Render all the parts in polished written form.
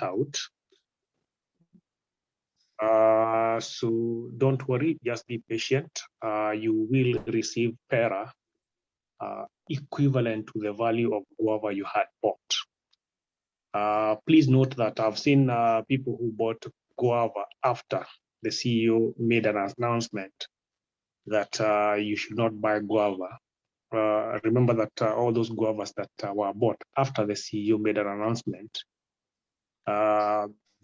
out. So don't worry, just be patient. You will receive Pera equivalent to the value of guava you had bought. Please note that I've seen people who bought guava after the CEO made an announcement that you should not buy guava. Remember that all those guavas that were bought after the CEO made an announcement,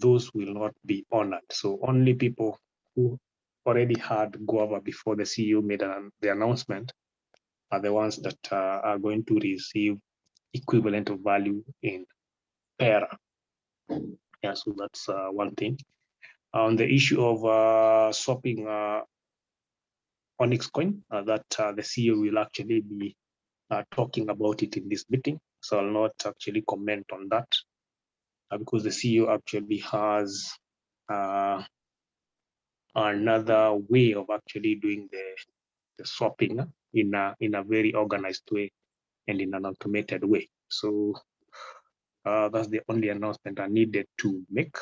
those will not be honored. So only people who already had guava before the CEO made the announcement are the ones that are going to receive equivalent of value in Perra. Yeah, so that's one thing. On the issue of swapping Onyx coin, that the CEO will actually be talking about it in this meeting. So I'll not actually comment on that because the CEO actually has another way of actually doing the swapping in a very organized way and in an automated way. So that's the only announcement I needed to make.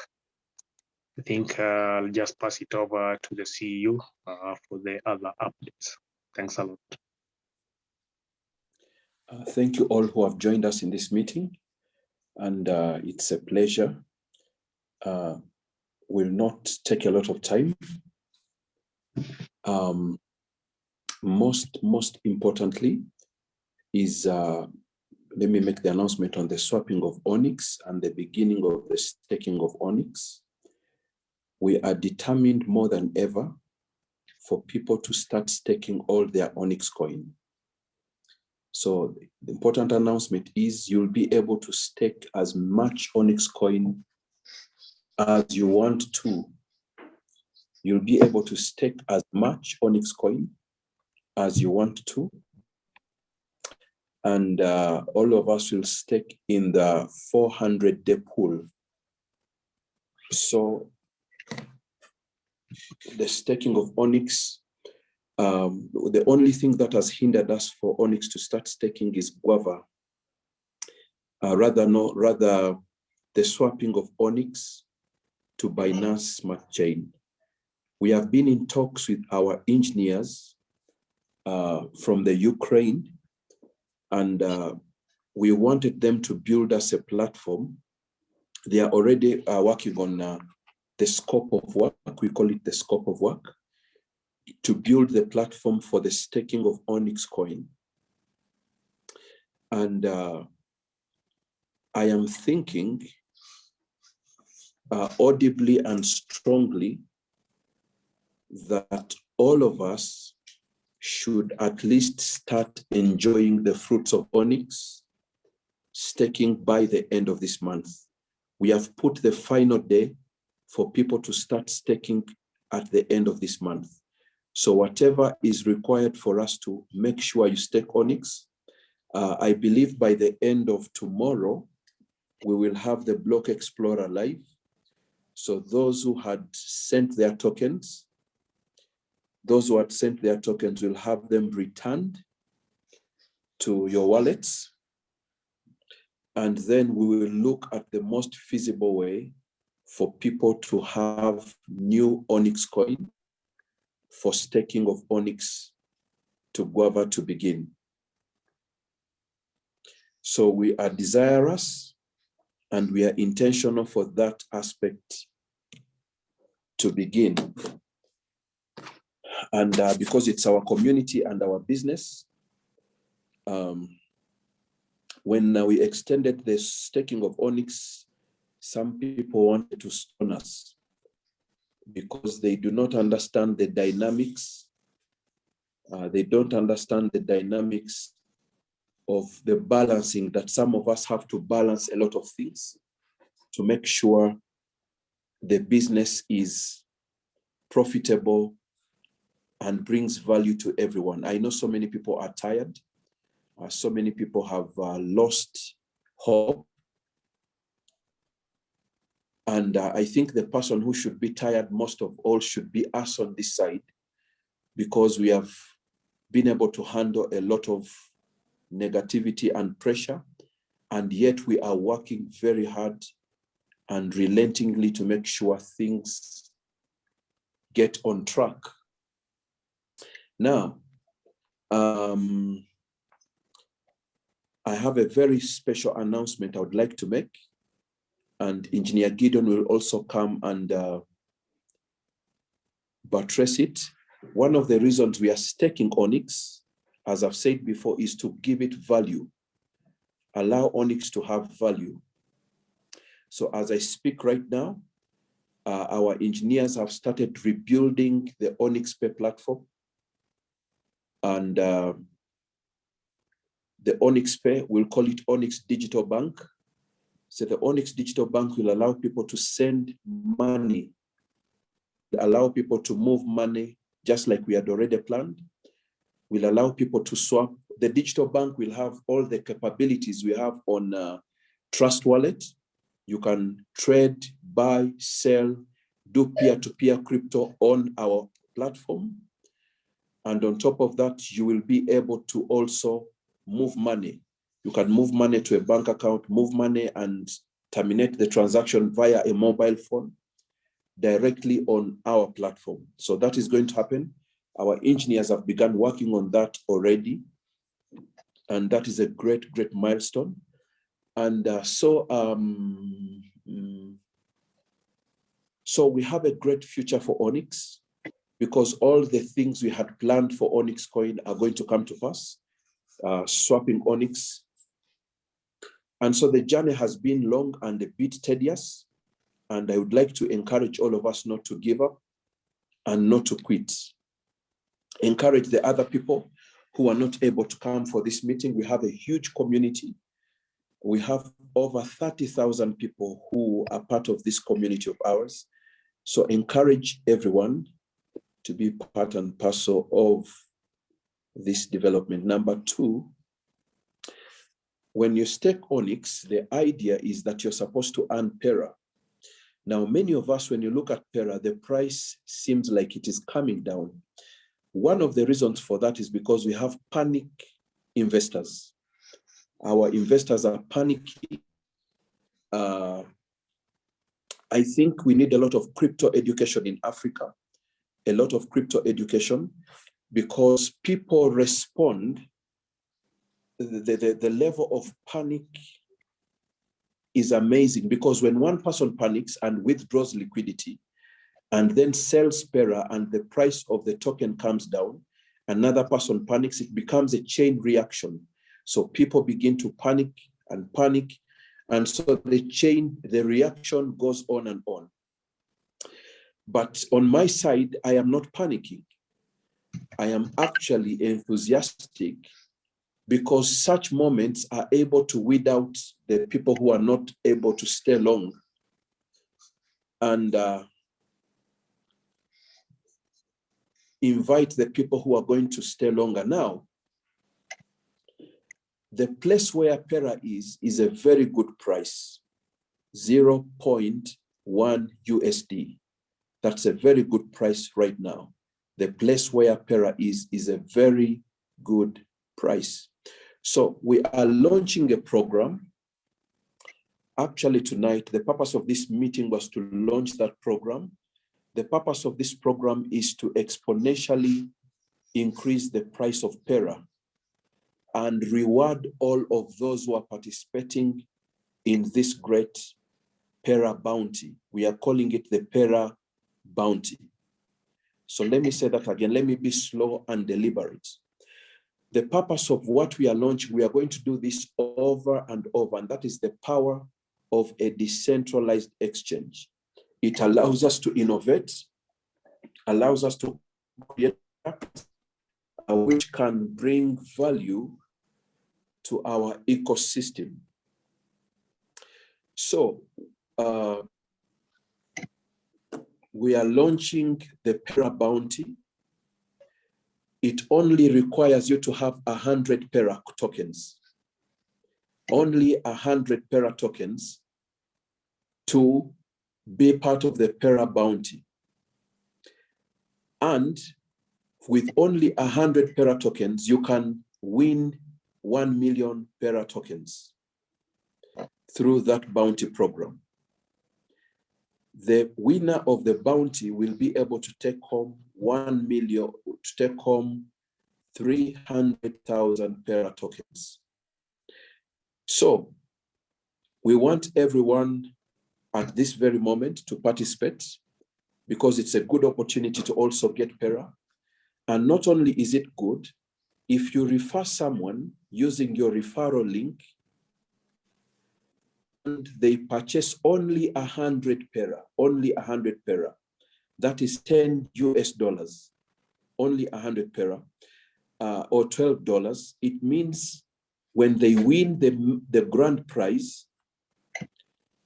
I think I'll just pass it over to the CEO for the other updates. Thanks a lot. Thank you all who have joined us in this meeting, and it's a pleasure. Will not take a lot of time. Most importantly is, let me make the announcement on the swapping of Onyx and the beginning of the staking of Onyx. We are determined more than ever for people to start staking all their Onyx coin. So the important announcement is you'll be able to stake as much Onyx coin as you want to. You'll be able to stake as much Onyx coin as you want to. And all of us will stake in the 400-day pool. So the staking of Onyx, the only thing that has hindered us for Onyx to start staking is guava. Rather the swapping of Onyx to Binance Smart Chain. We have been in talks with our engineers from the Ukraine, and we wanted them to build us a platform. They are already working on the scope of work, we call it the scope of work, to build the platform for the staking of Onyx coin. And I am thinking audibly and strongly that all of us should at least start enjoying the fruits of Onyx staking by the end of this month. We have put the final day for people to start staking at the end of this month. So whatever is required for us to make sure you stake Onyx, I believe by the end of tomorrow, we will have the Block Explorer live. So those who had sent their tokens, will have them returned to your wallets. And then we will look at the most feasible way for people to have new Onyx coin for staking of Onyx to Guava to begin. So we are desirous and we are intentional for that aspect to begin. And because it's our community and our business, when we extended the staking of Onyx, some people wanted to stone us because they do not understand the dynamics. They don't understand the dynamics of the balancing that some of us have to balance a lot of things to make sure the business is profitable and brings value to everyone. I know so many people are tired. So many people have lost hope. And I think the person who should be tired most of all should be us on this side, because we have been able to handle a lot of negativity and pressure, and yet we are working very hard and relentingly to make sure things get on track. Now, I have a very special announcement I would like to make, and Engineer Gideon will also come and buttress it. One of the reasons we are staking Onyx, as I've said before, is to give it value, allow Onyx to have value. So as I speak right now, our engineers have started rebuilding the Onyx Pay platform, and the Onyx Pay, we'll call it Onyx Digital Bank. So the Onyx Digital Bank will allow people to send money, allow people to move money, just like we had already planned. Will allow people to swap. The digital bank will have all the capabilities we have on Trust Wallet. You can trade, buy, sell, do peer-to-peer crypto on our platform. And on top of that, you will be able to also move money. You can move money to a bank account, move money and terminate the transaction via a mobile phone directly on our platform. So that is going to happen. Our engineers have begun working on that already. And that is a great, great milestone. And so we have a great future for Onyx, because all the things we had planned for Onyx coin are going to come to pass, swapping Onyx. And so the journey has been long and a bit tedious. And I would like to encourage all of us not to give up and not to quit. Encourage the other people who are not able to come for this meeting. We have a huge community. We have over 30,000 people who are part of this community of ours. So encourage everyone to be part and parcel of this development. Number two, when you stake Onyx, the idea is that you're supposed to earn Perra. Now, many of us, when you look at Perra, the price seems like it is coming down. One of the reasons for that is because we have panic investors. Our investors are panicking. I think we need a lot of crypto education in Africa, a lot of crypto education, because people respond. The level of panic is amazing, because when one person panics and withdraws liquidity and then sells Perra and the price of the token comes down, another person panics, it becomes a chain reaction. So people begin to panic. And so the reaction goes on and on. But on my side, I am not panicking. I am actually enthusiastic, because such moments are able to weed out the people who are not able to stay long. And invite the people who are going to stay longer. Now, the place where Perra is a very good price, 0.1 USD. That's a very good price right now. The place where Perra is a very good price. So we are launching a program. Actually tonight, the purpose of this meeting was to launch that program. The purpose of this program is to exponentially increase the price of Perra and reward all of those who are participating in this great Perra Bounty. We are calling it the Perra Bounty. So let me say that again. Let me be slow and deliberate. The purpose of what we are launching, we are going to do this over and over, and that is the power of a decentralized exchange. It allows us to innovate, allows us to create which can bring value to our ecosystem. So we are launching the Perra Bounty. It only requires you to have 100 Perra tokens. Only 100 Perra tokens to be part of the Perra Bounty. And with only 100 Perra tokens, you can win 1 million Perra tokens through that bounty program. The winner of the bounty will be able to take home 1 million, to take home 300,000 Perra tokens. So we want everyone at this very moment to participate, because it's a good opportunity to also get Perra. And not only is it good, if you refer someone using your referral link and they purchase only 100 Perra, only 100 Perra, that is 10 US dollars, only 100 Perra, or $12, it means when they win the grand prize,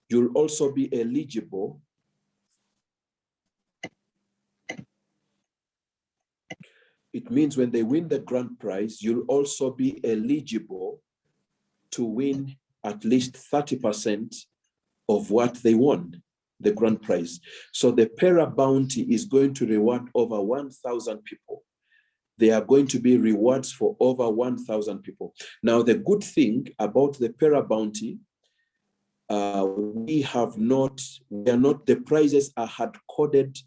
you'll also be eligible. It means when they win the grand prize, you'll also be eligible to win at least 30% of what they won, the grand prize. So the Perra bounty is going to reward over 1,000 people. There are going to be rewards for over 1,000 people. Now, the good thing about the Perra bounty, the prizes are hard coded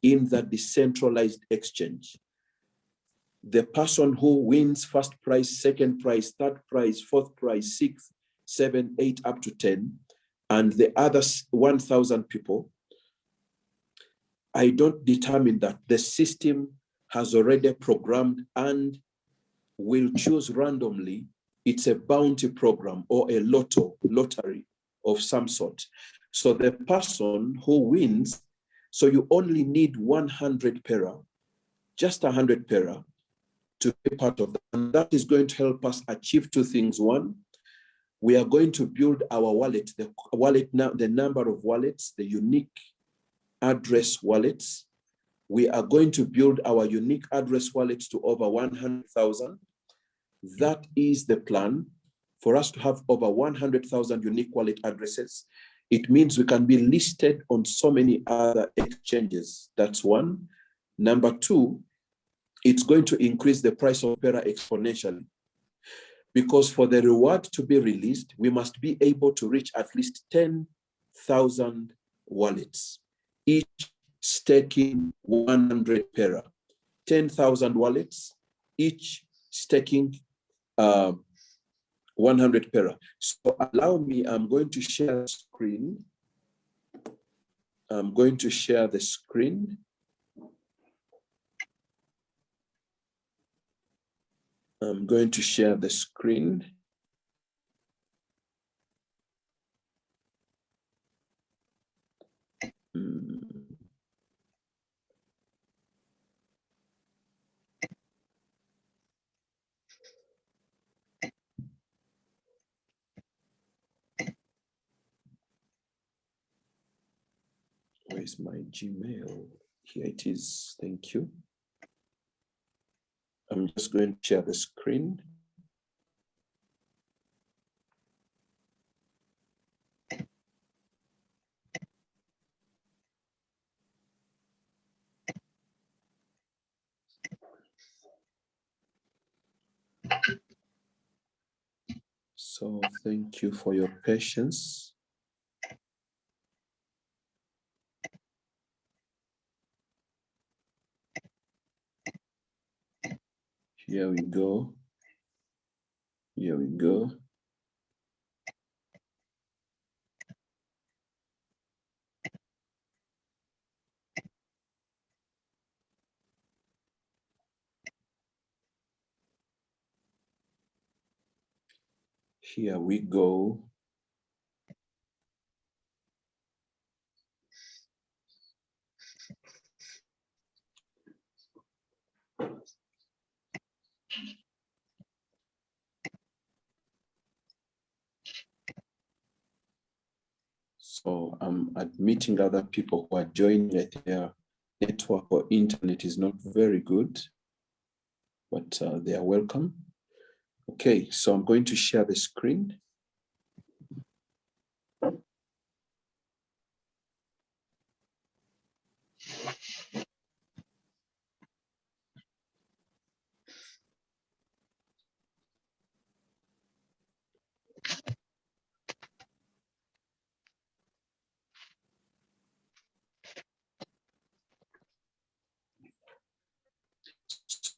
in the decentralized exchange. The person who wins first prize, second prize, third prize, fourth prize, sixth, 7, 8, up to 10, and the other 1,000 people, I don't determine that. The system has already programmed and will choose randomly. It's a bounty program or a lottery of some sort. So the person who wins, so you only need 100 Perra, just 100 Perra to be part of that. And that is going to help us achieve two things. One, we are going to build our wallet, the number of wallets, the unique address wallets. We are going to build our unique address wallets to over 100,000. That is the plan, for us to have over 100,000 unique wallet addresses. It means we can be listed on so many other exchanges. That's one. Number two, it's going to increase the price of Perra exponentially. Because for the reward to be released, we must be able to reach at least 10,000 wallets, each staking 100 Perra. 10,000 wallets, each staking 100 Perra. So allow me, I'm going to share the screen. I'm going to share the screen. I'm going to share the screen. Where's my Gmail? Here it is. Thank you. I'm just going to share the screen. So thank you for your patience. Here we go. Here we go. Here we go. So I'm admitting other people who are joining it. Their network or internet is not very good, but they are welcome. Okay, so I'm going to share the screen.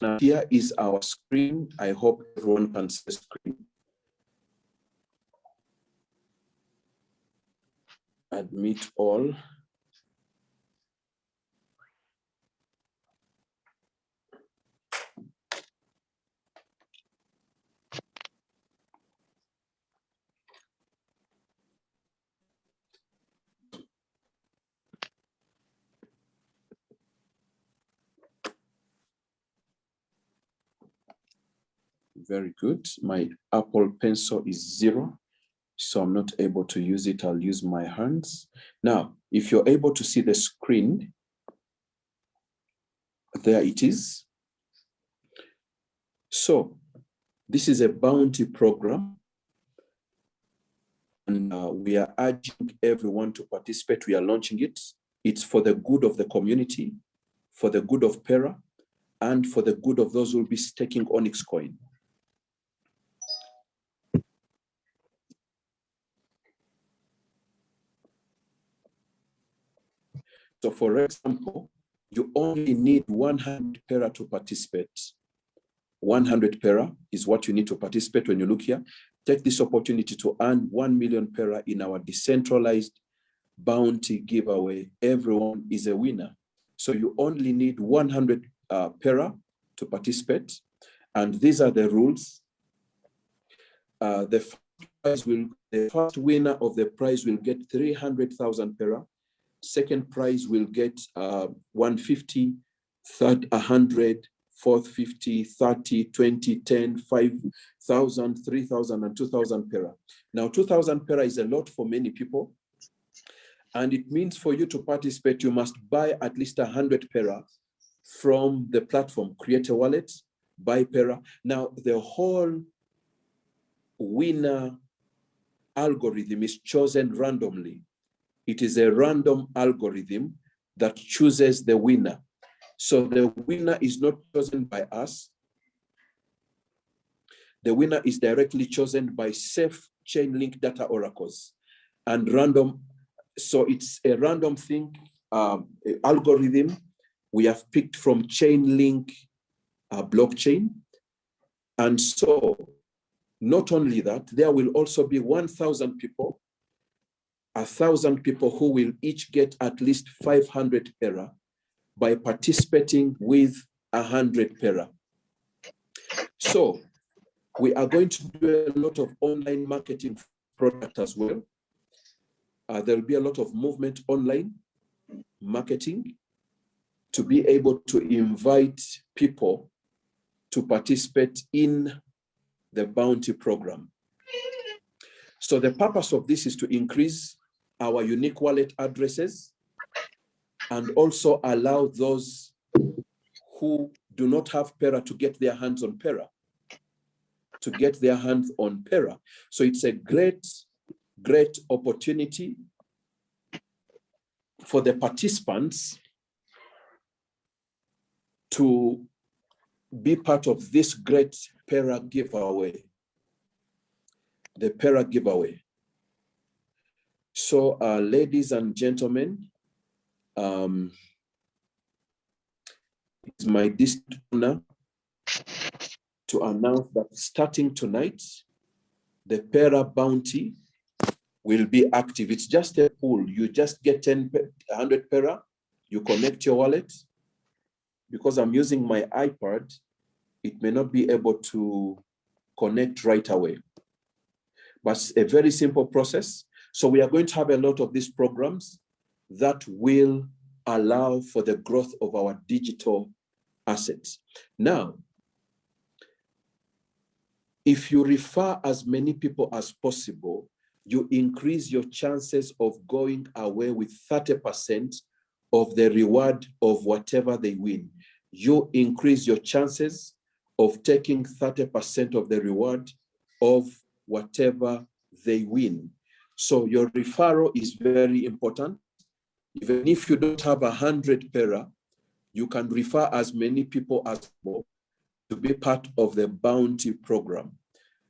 Now here is our screen. I hope everyone can see the screen. Admit all. Very good. My Apple Pencil is 0, so I'm not able to use it. I'll use my hands. Now, if you're able to see the screen, there it is. So this is a bounty program, and we are urging everyone to participate. We are launching it. It's for the good of the community, for the good of Perra, and for the good of those who will be staking Onyx coin. So for example, you only need 100 Perra to participate. 100 Perra is what you need to participate. When you look here, take this opportunity to earn 1 million Perra in our decentralized bounty giveaway. Everyone is a winner. So you only need 100 Perra to participate. And these are the rules. The first winner of the prize will get 300,000 Perra. Second prize will get 150, third 100, fourth 50, 30, 20, 10, 5,000, 3,000, and 2,000 Perra. Now, 2,000 Perra is a lot for many people. And it means for you to participate, you must buy at least 100 Perra from the platform. Create a wallet, buy Perra. Now, the whole winner algorithm is chosen randomly. It is a random algorithm that chooses the winner. So the winner is not chosen by us. The winner is directly chosen by safe chain link data oracles and random. So it's a random thing, algorithm we have picked from Chainlink blockchain. And so not only that, there will also be 1,000 people, 1,000 people who will each get at least 500 Perra by participating with 100 Perra. So we are going to do a lot of online marketing product as well. There will be a lot of movement online marketing to be able to invite people to participate in the bounty program. So the purpose of this is to increase our unique wallet addresses and also allow those who do not have Perra to get their hands on Perra, to get their hands on Perra. So it's a great opportunity for the participants to be part of this great Perra giveaway, the Perra giveaway. So ladies and gentlemen, it's my distinct honor to announce that starting tonight, the Perra bounty will be active. It's just a pool. You just get 100 Perra, you connect your wallet. Because I'm using my iPad, it may not be able to connect right away. But it's a very simple process. So we are going to have a lot of these programs that will allow for the growth of our digital assets. Now, if you refer as many people as possible, you increase your chances of going away with 30% of the reward of whatever they win. You increase your chances of taking 30% of the reward of whatever they win. So your referral is very important. Even if you don't have 100 Perra, you can refer as many people as possible to be part of the bounty program.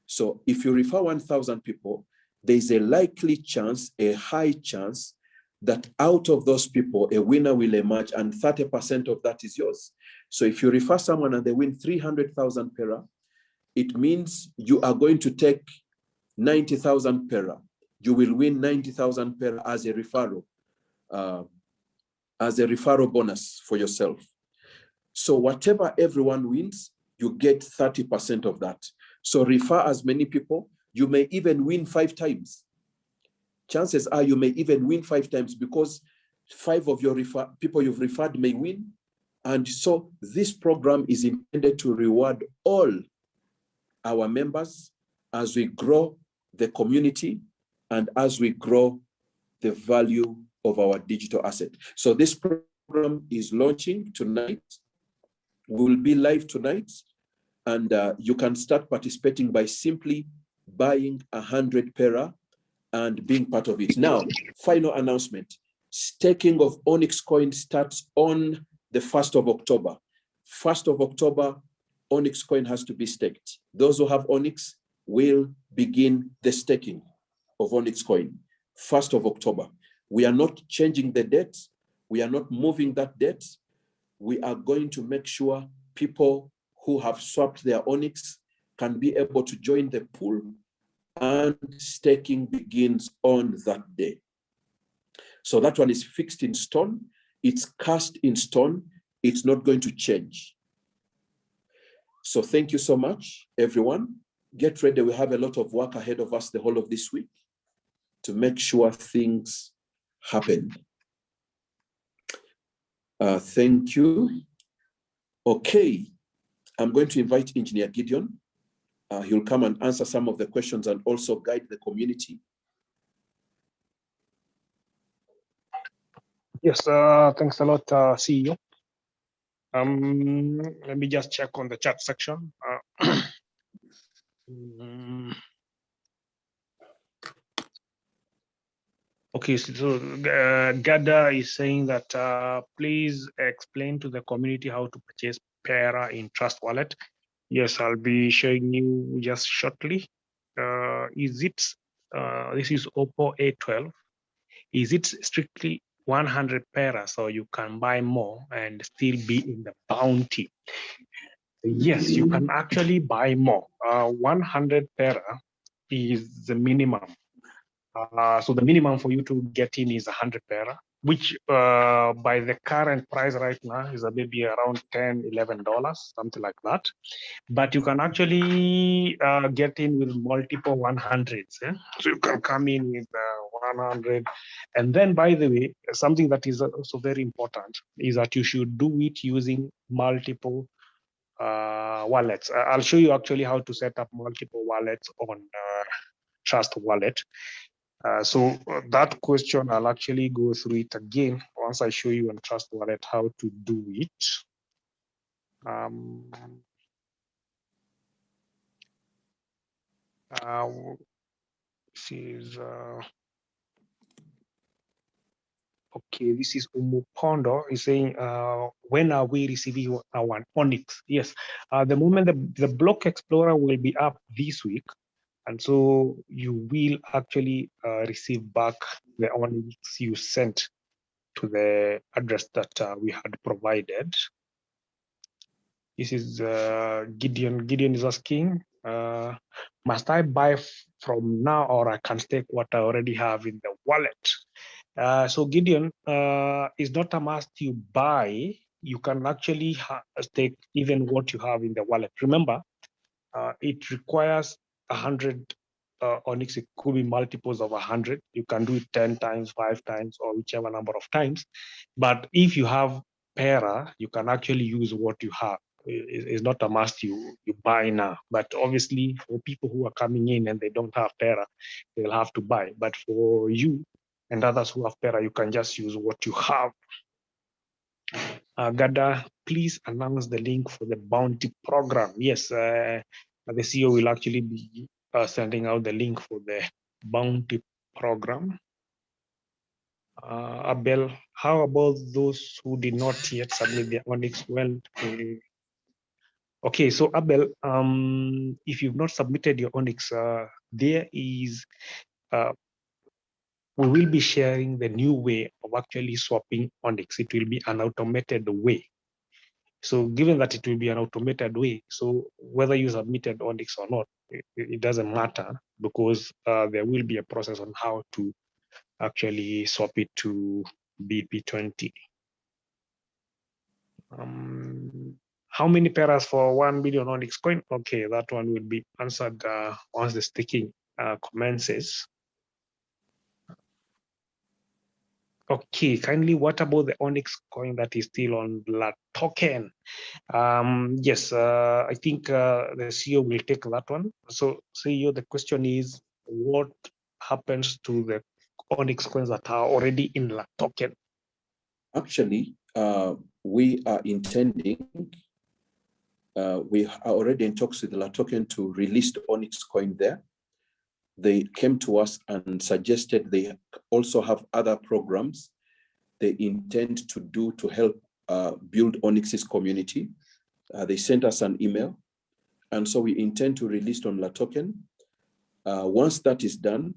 So if you refer 1,000 people, there's a likely chance, a high chance, that out of those people, a winner will emerge, and 30% of that is yours. So if you refer someone and they win 300,000 Perra, it means you are going to take 90,000 Perra. You will win 90,000 Perra as a referral bonus for yourself. So whatever everyone wins, you get 30% of that. So refer as many people. You may even win 5 times. Chances are you may even win 5 times, because 5 of your people you've referred may win. And so this program is intended to reward all our members as we grow the community and as we grow the value of our digital asset. So this program is launching tonight. We will be live tonight, and you can start participating by simply buying 100 Perra and being part of it. Now, final announcement. Staking of Onyx coin starts on the 1st of October. 1st of October, Onyx coin has to be staked. Those who have Onyx will begin the staking of Onyx coin. 1st of October. We are not changing the date. We are not moving that date. We are going to make sure people who have swapped their Onyx can be able to join the pool, and staking begins on that day. So that one is fixed in stone. It's cast in stone. It's not going to change. So thank you so much, everyone. Get ready. We have a lot of work ahead of us the whole of this week to make sure things happen. Thank you. Okay, I'm going to invite Engineer Gideon. He'll come and answer some of the questions and also guide the community. Yes, thanks a lot, CEO. Let me just check on the chat section. Okay, so Gada is saying that please explain to the community how to purchase Pera in Trust Wallet. Yes, I'll be showing you just shortly. This is Oppo A12. Is it strictly 100 Pera, so you can buy more and still be in the bounty? Yes, you can actually buy more. 100 Pera is the minimum. So the minimum for you to get in is 100 Pera, which by the current price right now is maybe around $10, $11, something like that. But you can actually get in with multiple 100s. Eh? So you can come in with 100. And then, by the way, something that is also very important is that you should do it using multiple wallets. I'll show you actually how to set up multiple wallets on Trust Wallet. So that question, I'll actually go through it again once I show you on Trust Wallet how to do it. Okay, this is Umupondo is saying, when are we receiving our Onyx? Yes, the moment the Block Explorer will be up this week, and so you will actually receive back the Onyx you sent to the address that we had provided. This is Gideon. Gideon is asking, must I buy from now, or I can stake what I already have in the wallet? So Gideon, is not a must you buy. You can actually stake even what you have in the wallet. Remember, it requires 100 Onyx. It could be multiples of 100. You can do it 10 times, 5 times, or whichever number of times. But if you have Pera, you can actually use what you have. It's not a must you buy now. But obviously, for people who are coming in and they don't have Pera, they'll have to buy. But for you and others who have Pera, you can just use what you have. Gada, please announce the link for the bounty program. Yes, the CEO will actually be sending out the link for the bounty program. Abel, how about those who did not yet submit their Onyx? Well, okay, so Abel, if you've not submitted your Onyx, there is we will be sharing the new way of actually swapping Onyx. It will be an automated way. So given that it will be an automated way, so whether you submitted Onyx or not, it doesn't matter, because there will be a process on how to actually swap it to BP20. How many Peras for 1 million Onyx coin? Okay, that one will be answered once the staking commences. Okay, kindly, what about the Onyx coin that is still on La token? Yes, I think the CEO will take that one. So CEO, the question is, what happens to the Onyx coins that are already in La token? Actually, we are intending, we are already in talks with La token to release the Onyx coin there. They came to us and suggested they also have other programs they intend to do to help build Onyx's community. They sent us an email, and so we intend to release on La token. Once that is done,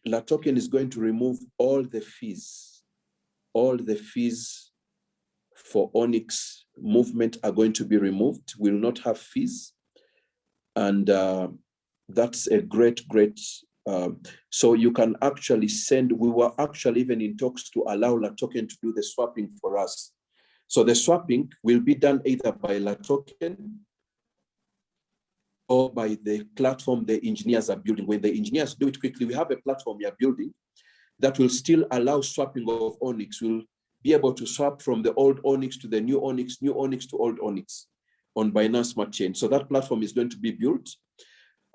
La token is going to remove all the fees. All the fees for Onyx movement are going to be removed, will not have fees. And that's a great, so you can actually send, we were actually even in talks to allow La token to do the swapping for us. So the swapping will be done either by La token or by the platform the engineers are building. When the engineers do it quickly, we have a platform we are building that will still allow swapping of Onyx. We'll be able to swap from the old Onyx to the new Onyx to old Onyx on Binance Smart Chain. So that platform is going to be built.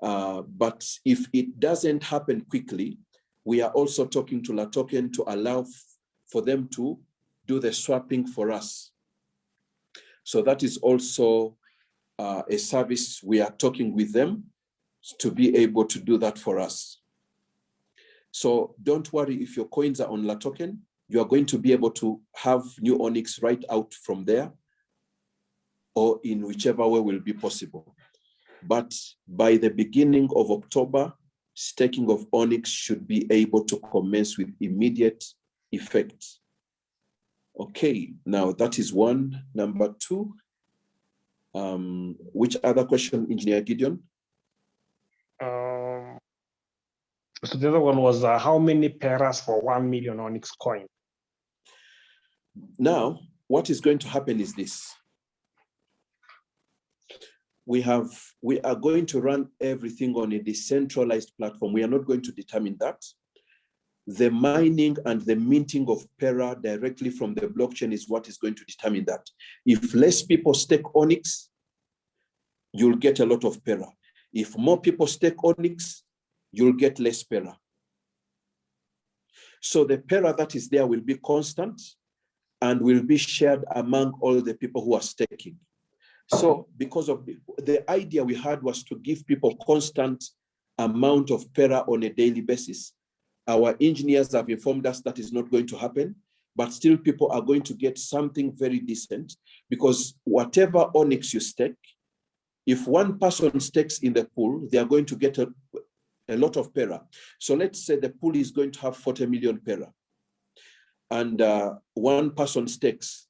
But if it doesn't happen quickly, we are also talking to La token to allow for them to do the swapping for us. So that is also a service we are talking with them to be able to do that for us. So don't worry, if your coins are on La token, you are going to be able to have new Onyx right out from there, or in whichever way will be possible. But by the beginning of October, staking of Onyx should be able to commence with immediate effect. Okay, now that is one. Number two, which other question, Engineer Gideon? So the other one was how many Peras for 1 million Onyx coin? Now, what is going to happen is this. We are going to run everything on a decentralized platform. We are not going to determine that. The mining and the minting of Perra directly from the blockchain is what is going to determine that. If less people stake Onyx, you'll get a lot of Perra. If more people stake Onyx, you'll get less Perra. So the Perra that is there will be constant and will be shared among all the people who are staking. So because of the idea we had was to give people constant amount of Perra on a daily basis. Our engineers have informed us that is not going to happen, but still people are going to get something very decent, because whatever Onyx you stake, if one person stakes in the pool, they are going to get a lot of Perra. So let's say the pool is going to have 40 million Perra, and one person stakes,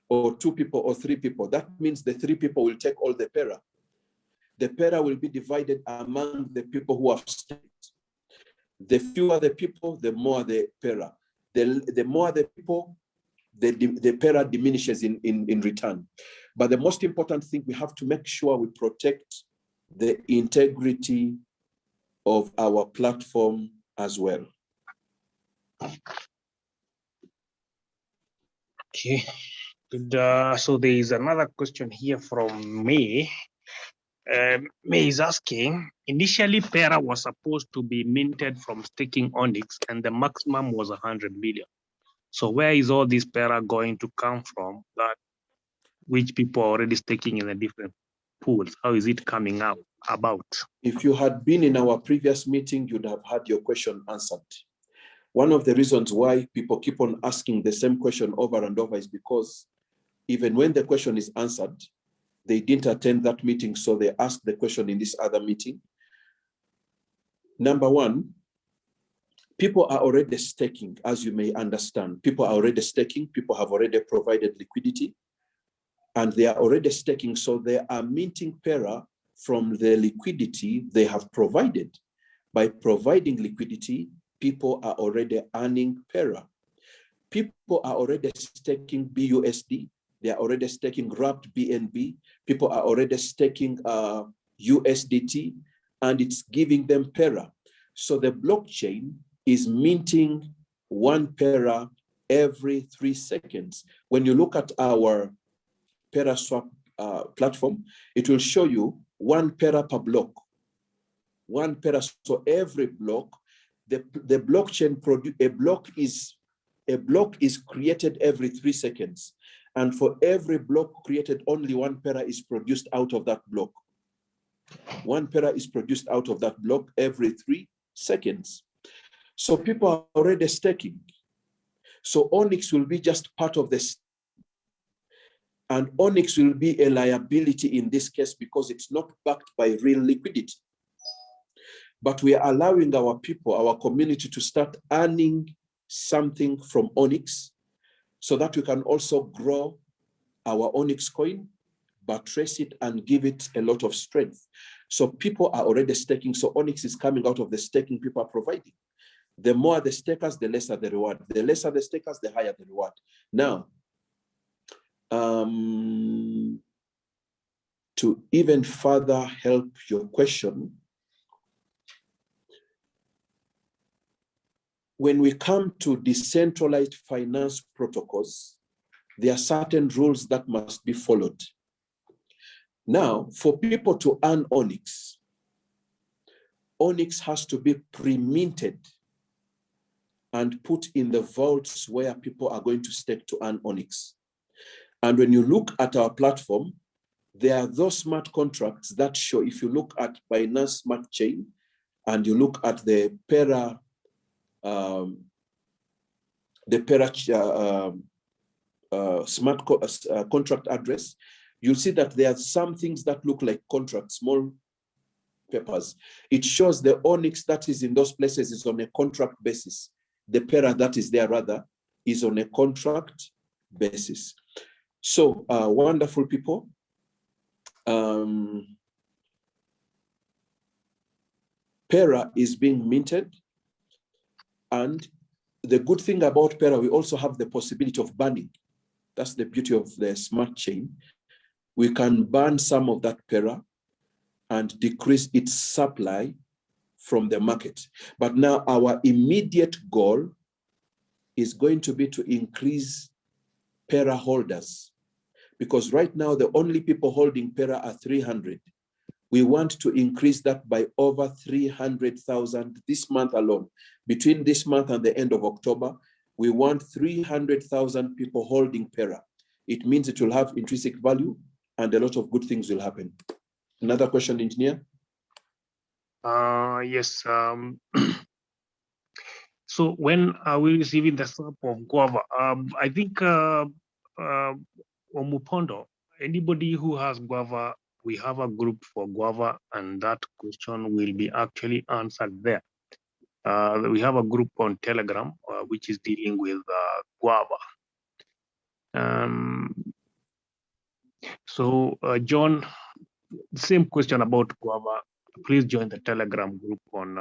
or 2 people or 3 people. That means the 3 people will take all the Perra. The Perra will be divided among the people who have staked. The fewer the people, the more the Perra. The more the people, the Perra diminishes in return. But the most important thing, we have to make sure we protect the integrity of our platform as well. Okay. Good. So there is another question here from May. May is asking, initially Perra was supposed to be minted from staking Onyx, and the maximum was 100 million. So where is all this Perra going to come from, that which people are already staking in the different pools? How is it coming out about? If you had been in our previous meeting, you'd have had your question answered. One of the reasons why people keep on asking the same question over and over is because even when the question is answered, they didn't attend that meeting, so they asked the question in this other meeting. Number one, People are already staking, as you may understand. People are already staking. People have already provided liquidity, and they are already staking. So they are minting Perra from the liquidity they have provided. By providing liquidity, people are already earning Perra. People are already staking BUSD. They are already staking wrapped BNB. People are already staking USDT, and it's giving them Perra. So the blockchain is minting 1 Perra every 3 seconds. When you look at our PerraSwap platform, it will show you 1 Perra per block. 1 Perra. So every block, the blockchain a block is created every 3 seconds. And for every block created, only 1 Perra is produced out of that block. 1 Perra is produced out of that block every 3 seconds. So people are already staking. So Onyx will be just part of this. And Onyx will be a liability in this case because it's not backed by real liquidity. But we are allowing our people, our community, to start earning something from Onyx so that we can also grow our Onyx coin, buttress it, and give it a lot of strength. So people are already staking. So Onyx is coming out of the staking people are providing. The more the stakers, the lesser the reward. The lesser the stakers, the higher the reward. Now, to even further help your question, when we come to decentralized finance protocols, there are certain rules that must be followed. Now, for people to earn Onyx, Onyx has to be pre-minted and put in the vaults where people are going to stake to earn Onyx. And when you look at our platform, there are those smart contracts that show, if you look at Binance Smart Chain and you look at the Perra smart contract address, you'll see that there are some things that look like contracts, small papers. It shows the Onyx that is in those places is on a contract basis. The Perra that is there rather is on a contract basis. So wonderful people. Perra is being minted, and the good thing about Perra, we also have the possibility of banning. That's the beauty of the smart chain. We can ban some of that Perra and decrease its supply from the market. But now our immediate goal is going to be to increase Perra holders, because right now the only people holding Perra are 300. We want to increase that by over 300,000 this month alone. Between this month and the end of October, we want 300,000 people holding Perra. It means it will have intrinsic value and a lot of good things will happen. Another question, engineer? Yes. So when are we receiving the swap of guava? I think Omupondo, anybody who has guava, we have a group for guava, and that question will be actually answered there. We have a group on Telegram, which is dealing with guava. So John, same question about guava. Please join the Telegram group on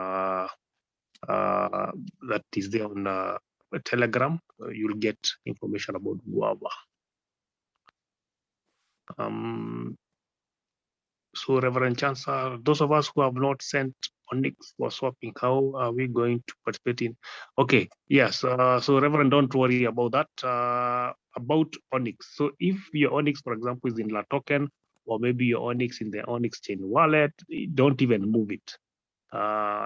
that is there on Telegram. You'll get information about guava. So Reverend Chancellor, those of us who have not sent Onyx for swapping, how are we going to participate in? Okay, yes. So Reverend, don't worry about that. About Onyx. So if your Onyx, for example, is in La Token, or maybe your Onyx in the Onyx chain wallet, don't even move it.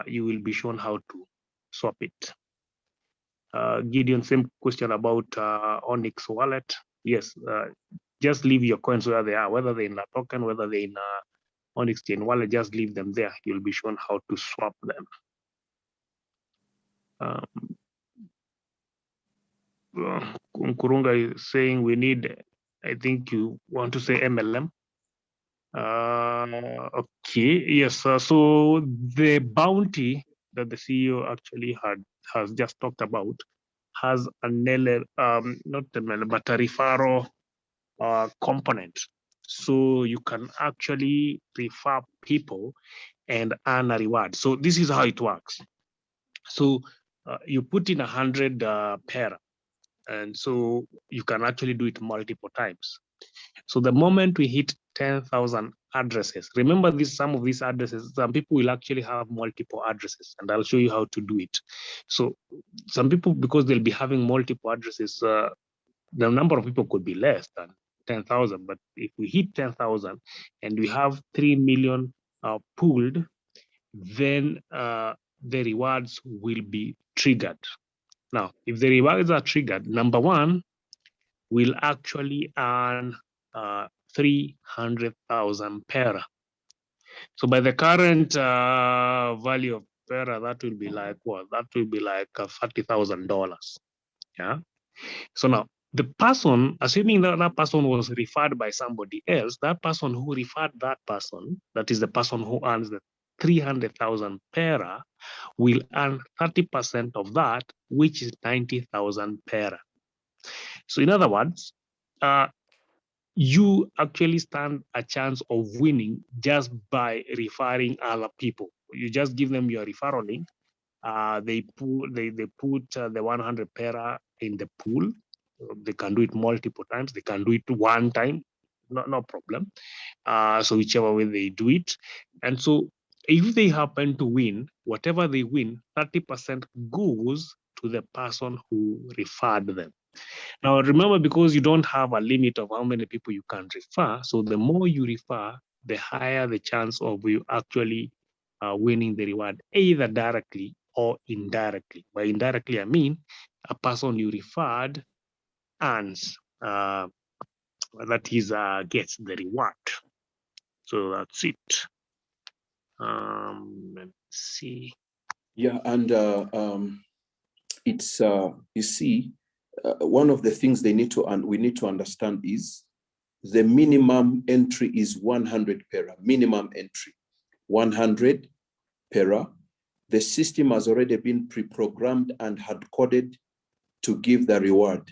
You will be shown how to swap it. Gideon, same question about Onyx wallet. Yes, just leave your coins where they are, whether they're in La Token, whether they're in Onyx chain wallet, just leave them there. You'll be shown how to swap them. Nkurunga is saying we need, I think you want to say MLM. Okay, yes. So the bounty that the CEO actually had has just talked about has an not a but a referral component. So you can actually refer people and earn a reward. So this is how it works. So you put in 100 Pera, and so you can actually do it multiple times. So the moment we hit 10,000 addresses, remember this, some of these addresses, some people will actually have multiple addresses, and I'll show you how to do it. So some people, because they'll be having multiple addresses, the number of people could be less than 10,000, but if we hit 10,000 and we have 3 million pooled, then the rewards will be triggered. Now, if the rewards are triggered, number one, will actually earn 300,000 Pera. So by the current value of Pera, that will be like what? That will be like $30,000. Yeah. So now the person, assuming that that person was referred by somebody else, that person who referred that person, that is the person who earns the 300,000 Pera, will earn 30% of that, which is 90,000 Pera. So in other words, you actually stand a chance of winning just by referring other people. You just give them your referral link. They put the 100 Pera in the pool. They can do it multiple times. They can do it one time, no problem. So whichever way they do it. And so if they happen to win, whatever they win, 30% goes to the person who referred them. Now, remember, because you don't have a limit of how many people you can refer, so the more you refer, the higher the chance of you actually winning the reward, either directly or indirectly. By indirectly, I mean a person you referred earns, that is, gets the reward. So that's it. Let's see. Yeah, and it's you see, one of the things we need to understand is the minimum entry is 100 Pera. Minimum entry, 100 Pera. The system has already been pre-programmed and hard coded to give the reward.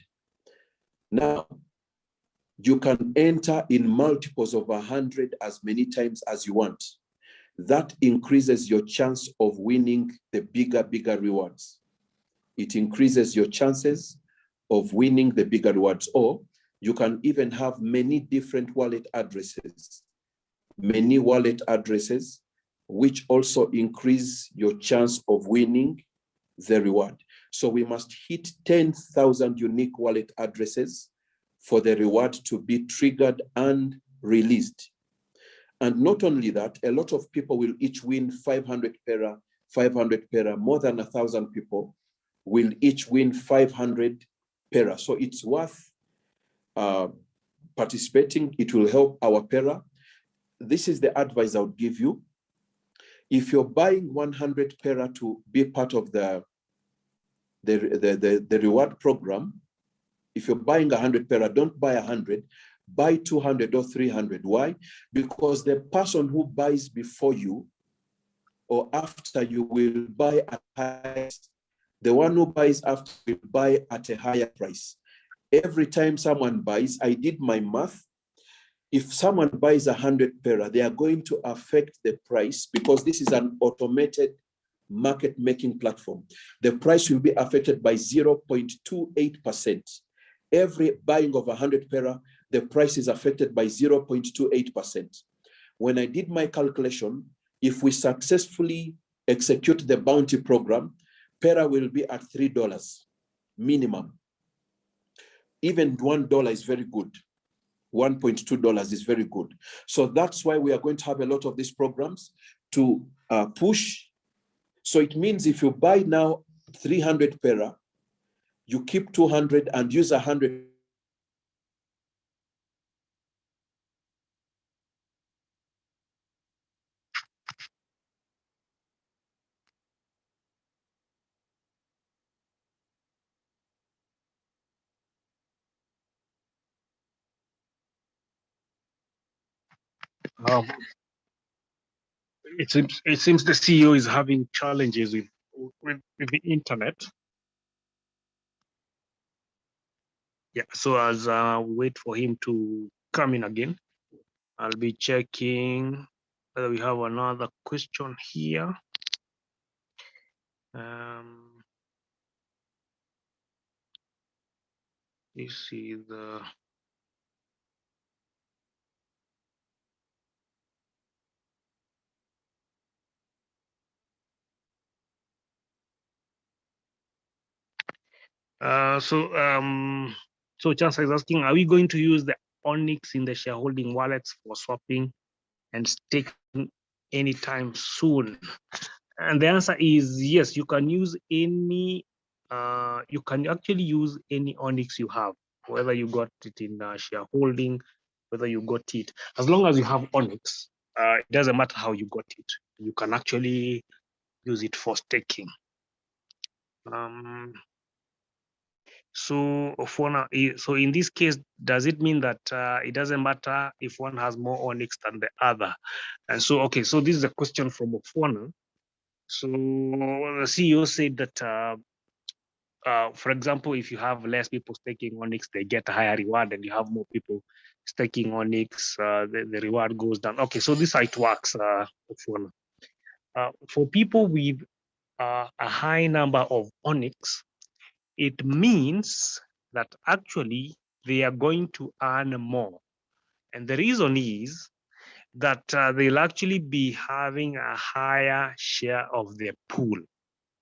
Now, you can enter in multiples of 100 as many times as you want. That increases your chance of winning the bigger rewards. It increases your chances of winning the bigger rewards. Or you can even have many different wallet addresses, which also increase your chance of winning the reward. So we must hit 10,000 unique wallet addresses for the reward to be triggered and released. And not only that, a lot of people will each win 500 Pera, more than 1,000 people will each win 500 Pera. So it's worth participating. It will help our Pera. This is the advice I would give you. If you're buying 100 Pera to be part of the reward program, if you're buying 100 Pera, don't buy 100, buy 200 or 300. Why? Because the person who buys before you or after you will buy at highest. The one who buys after will buy at a higher price. Every time someone buys, I did my math. If someone buys 100 Pera, they are going to affect the price because this is an automated market making platform. The price will be affected by 0.28%. Every buying of 100 Pera, the price is affected by 0.28%. When I did my calculation, if we successfully execute the bounty program, Pera will be at $3 minimum. Even $1 is very good. $1.2 is very good. So that's why we are going to have a lot of these programs to push. So it means if you buy now 300 Pera, you keep 200 and use 100. It seems the CEO is having challenges with with the internet. Yeah, so as we wait for him to come in again, I'll be checking whether we have another question here. This is the so Chansa is asking, are we going to use the Onyx in the shareholding wallets for swapping and staking anytime soon? And the answer is yes, you can use any, you can actually use any Onyx you have, whether you got it in shareholding, whether you got it, as long as you have Onyx, it doesn't matter how you got it. You can actually use it for staking. So so in this case, does it mean that it doesn't matter if one has more Onyx than the other? And so, okay, so this is a question from Ofona. So the CEO said that, for example, if you have less people staking Onyx, they get a higher reward, and you have more people staking Onyx, the reward goes down. Okay, so this is how it works, Ofona. For people with a high number of Onyx, it means that actually they are going to earn more. And the reason is that they'll actually be having a higher share of their pool.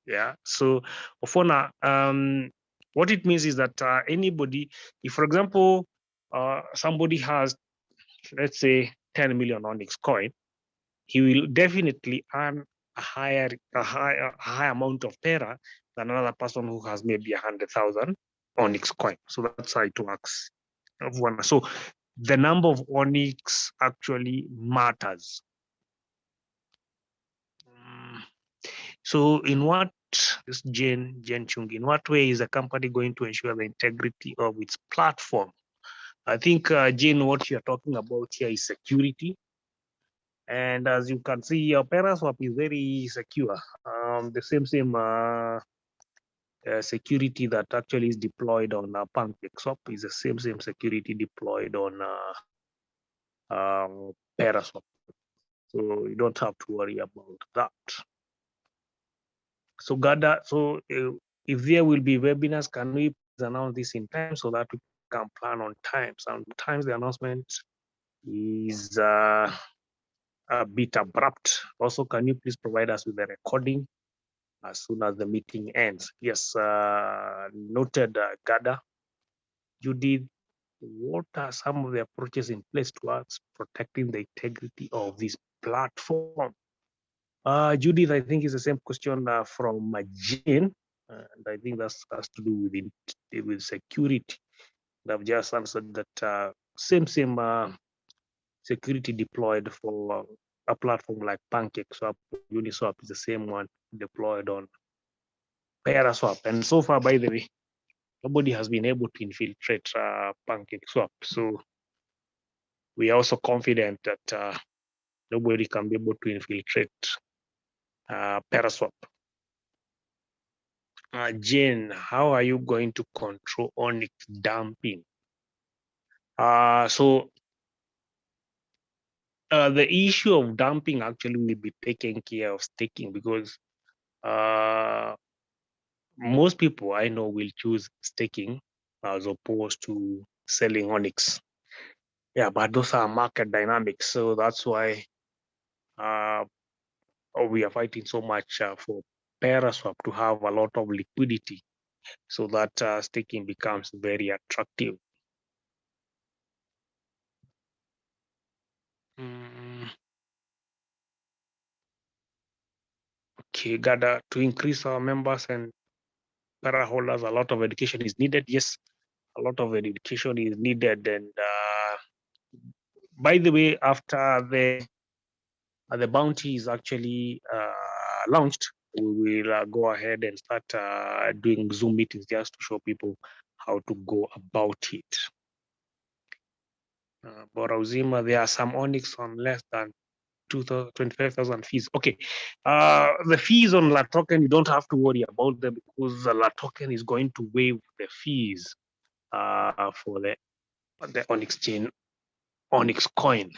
Yeah. So, Ofona, what it means is that anybody, if for example, somebody has, let's say, 10 million Onyx coin, he will definitely earn a high amount of Pera than another person who has maybe 100,000 Onyx coin. So that's how it works. So the number of Onyx actually matters. So in what, this Jen Chung, in what way is the company going to ensure the integrity of its platform? I think, Jane, what you're talking about here is security. And as you can see, your PerraSwap is very secure. The same security that actually is deployed on PancakeSwap is the same security deployed on PerraSwap. So you don't have to worry about that. So Gada, so if there will be webinars, can we please announce this in time so that we can plan on time? Sometimes the announcement is a bit abrupt. Also, can you please provide us with the recording as soon as the meeting ends? Yes, noted, Gada. Judith, what are some of the approaches in place towards protecting the integrity of this platform? Judith, I think is the same question from Jane, and I think that has to do with security. And I've just answered that same security deployed for a platform like PancakeSwap, Uniswap is the same one deployed on PerraSwap. And so far, by the way, nobody has been able to infiltrate PancakeSwap. So we are also confident that nobody can be able to infiltrate PerraSwap. Jane, how are you going to control Onyx dumping? So the issue of dumping actually will be taken care of staking, because most people I know will choose staking as opposed to selling Onyx. Yeah, but those are market dynamics. So that's why we are fighting so much for PerraSwap to have a lot of liquidity, so that staking becomes very attractive. Okay, Gada, to increase our members and Pera holders, a lot of education is needed. Yes, a lot of education is needed. And by the way, after the bounty is actually launched, we will go ahead and start doing Zoom meetings just to show people how to go about it. Bora Uzima, there are some Onyx on less than 25,000 fees. Okay. The fees on La Token, you don't have to worry about them because the La Token is going to waive the fees for the Onyx chain, Onyx coin.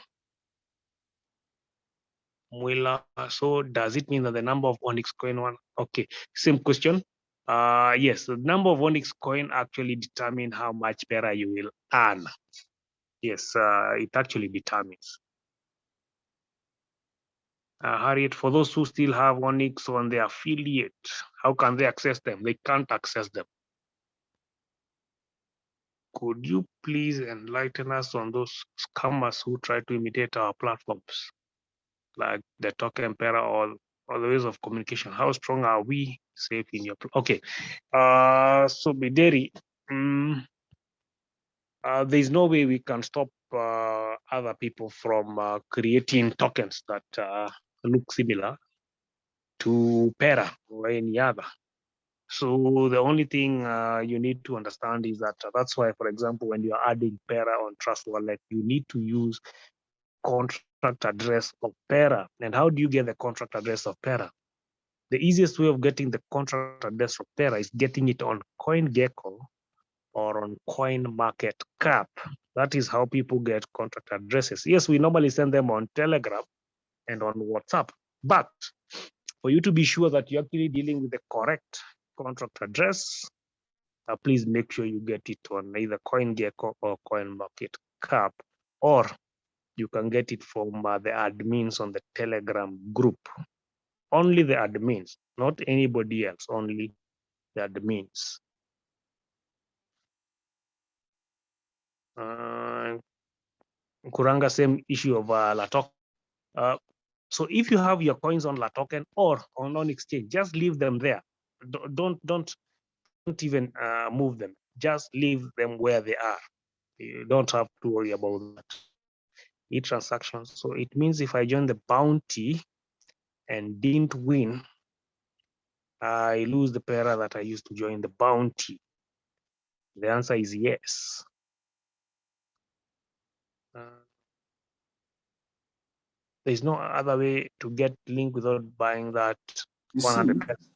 Mwila, so does it mean that the number of Onyx coin one? Okay, same question. Yes, the number of Onyx coin actually determine how much Pera you will earn. Yes, it actually determines. Harriet, for those who still have Onyx on their affiliate, how can they access them? They can't access them. Could you please enlighten us on those scammers who try to imitate our platforms, like the token Pera or the ways of communication? How strong are we safe in your? Okay, so Bideri, there's no way we can stop other people from creating tokens that look similar to Pera or any other. So the only thing you need to understand is that that's why, for example, when you are adding Pera on Trust Wallet, you need to use contract address of Pera. And how do you get the contract address of Pera? The easiest way of getting the contract address of Pera is getting it on CoinGecko or on CoinMarketCap. That is how people get contract addresses. Yes, we normally send them on Telegram and on WhatsApp, but for you to be sure that you're actually dealing with the correct contract address, please make sure you get it on either CoinGecko or CoinMarketCap, or you can get it from the admins on the Telegram group. Only the admins, not anybody else, only the admins. Kuranga, same issue of Latok. So if you have your coins on La Token or on exchange, just leave them there. Don't even move them. Just leave them where they are. You don't have to worry about that. E-transactions. So it means if I join the bounty and didn't win, I lose the Pera that I used to join the bounty. The answer is yes. There's no other way to get link without buying that 100 pesos.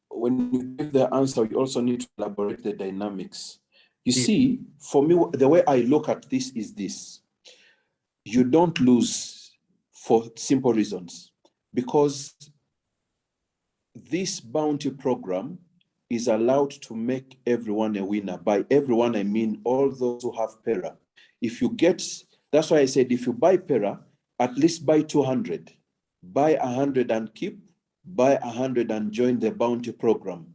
When you give the answer, you also need to elaborate the dynamics. You see, for me, the way I look at this is this. You don't lose for simple reasons, because this bounty program is allowed to make everyone a winner. By everyone, I mean all those who have Pera. If you get, that's why I said, if you buy Pera, at least buy 200. Buy 100 and keep, buy 100 and join the bounty program.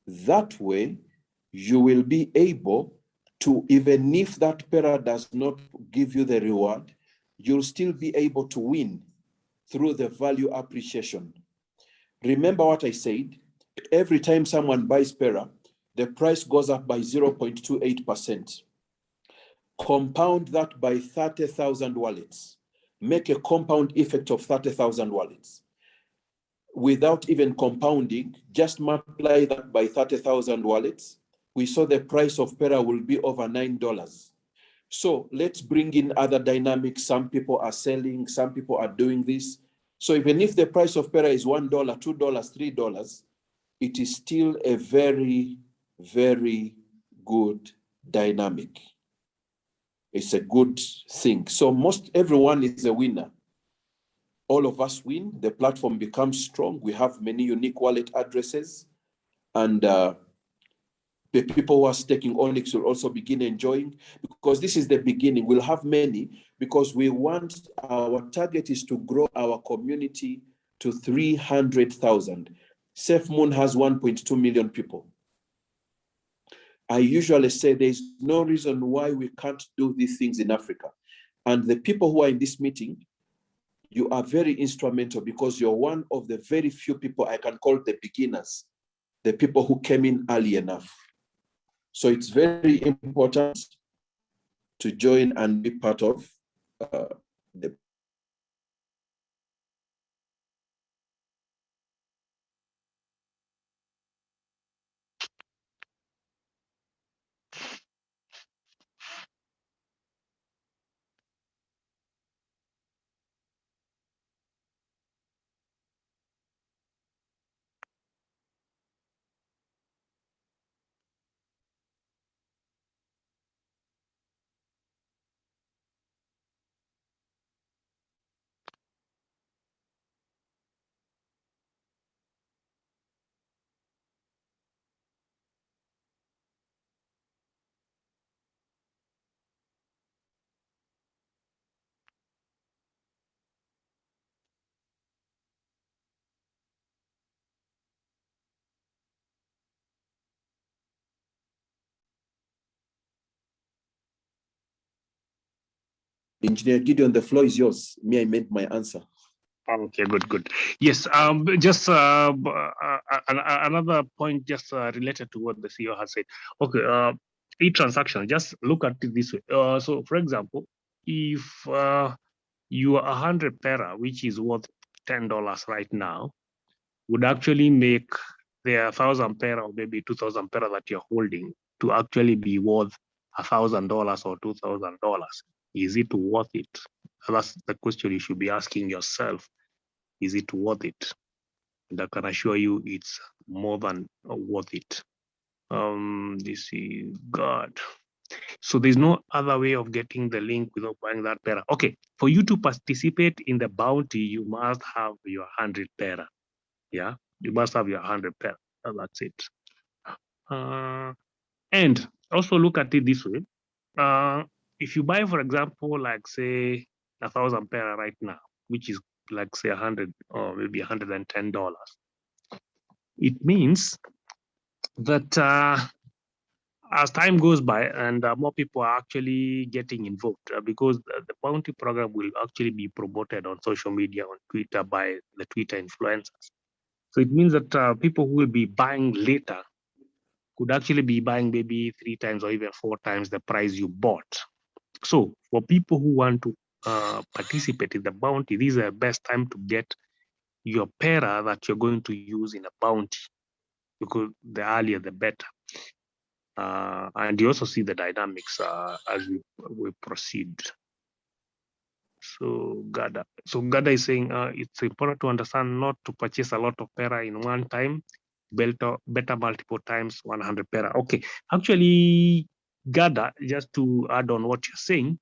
That way, you will be able to, even if that Pera does not give you the reward, you'll still be able to win through the value appreciation. Remember what I said, every time someone buys Pera, the price goes up by 0.28%. Compound that by 30,000 wallets. Make a compound effect of 30,000 wallets. Without even compounding, just multiply that by 30,000 wallets. We saw the price of Pera will be over $9. So let's bring in other dynamics. Some people are selling, some people are doing this. So even if the price of Pera is $1, $2, $3, it is still a very, very good dynamic. It's a good thing. So everyone is a winner. All of us win, the platform becomes strong. We have many unique wallet addresses, and the people who are staking Onyx will also begin enjoying, because this is the beginning. We'll have many, because our target is to grow our community to 300,000. SafeMoon has 1.2 million people. I usually say there's no reason why we can't do these things in Africa. And the people who are in this meeting, you are very instrumental, because you're one of the very few people I can call the beginners, the people who came in early enough. So it's very important to join and be part of the Engineer Gideon, the floor is yours. Me, I meant my answer. Okay, good. Yes, just another point just related to what the CEO has said. Okay, e-transaction, just look at it this way. So, for example, if you are 100 Pera, which is worth $10 right now, would actually make the 1,000 Pera or maybe 2,000 Pera that you're holding to actually be worth $1,000 or $2,000. Is it worth it? That's the question you should be asking yourself. Is it worth it? And I can assure you it's more than worth it. This is God. So there's no other way of getting the link without buying that Pera. Okay, for you to participate in the bounty, you must have your 100 Pera. Yeah, you must have your 100 Pera. That's it. And also look at it this way. If you buy, for example, like say 1,000 Pera right now, which is like say 100 or maybe $110, it means that as time goes by and more people are actually getting involved because the bounty program will actually be promoted on social media, on Twitter by the Twitter influencers. So it means that people who will be buying later could actually be buying maybe 3 times or even 4 times the price you bought. So for people who want to participate in the bounty, this is the best time to get your Pera that you're going to use in a bounty, because the earlier the better. And you also see the dynamics as we proceed. So Gada is saying it's important to understand not to purchase a lot of Pera in one time, better multiple times 100 Pera. Okay, actually, Gada, just to add on what you're saying,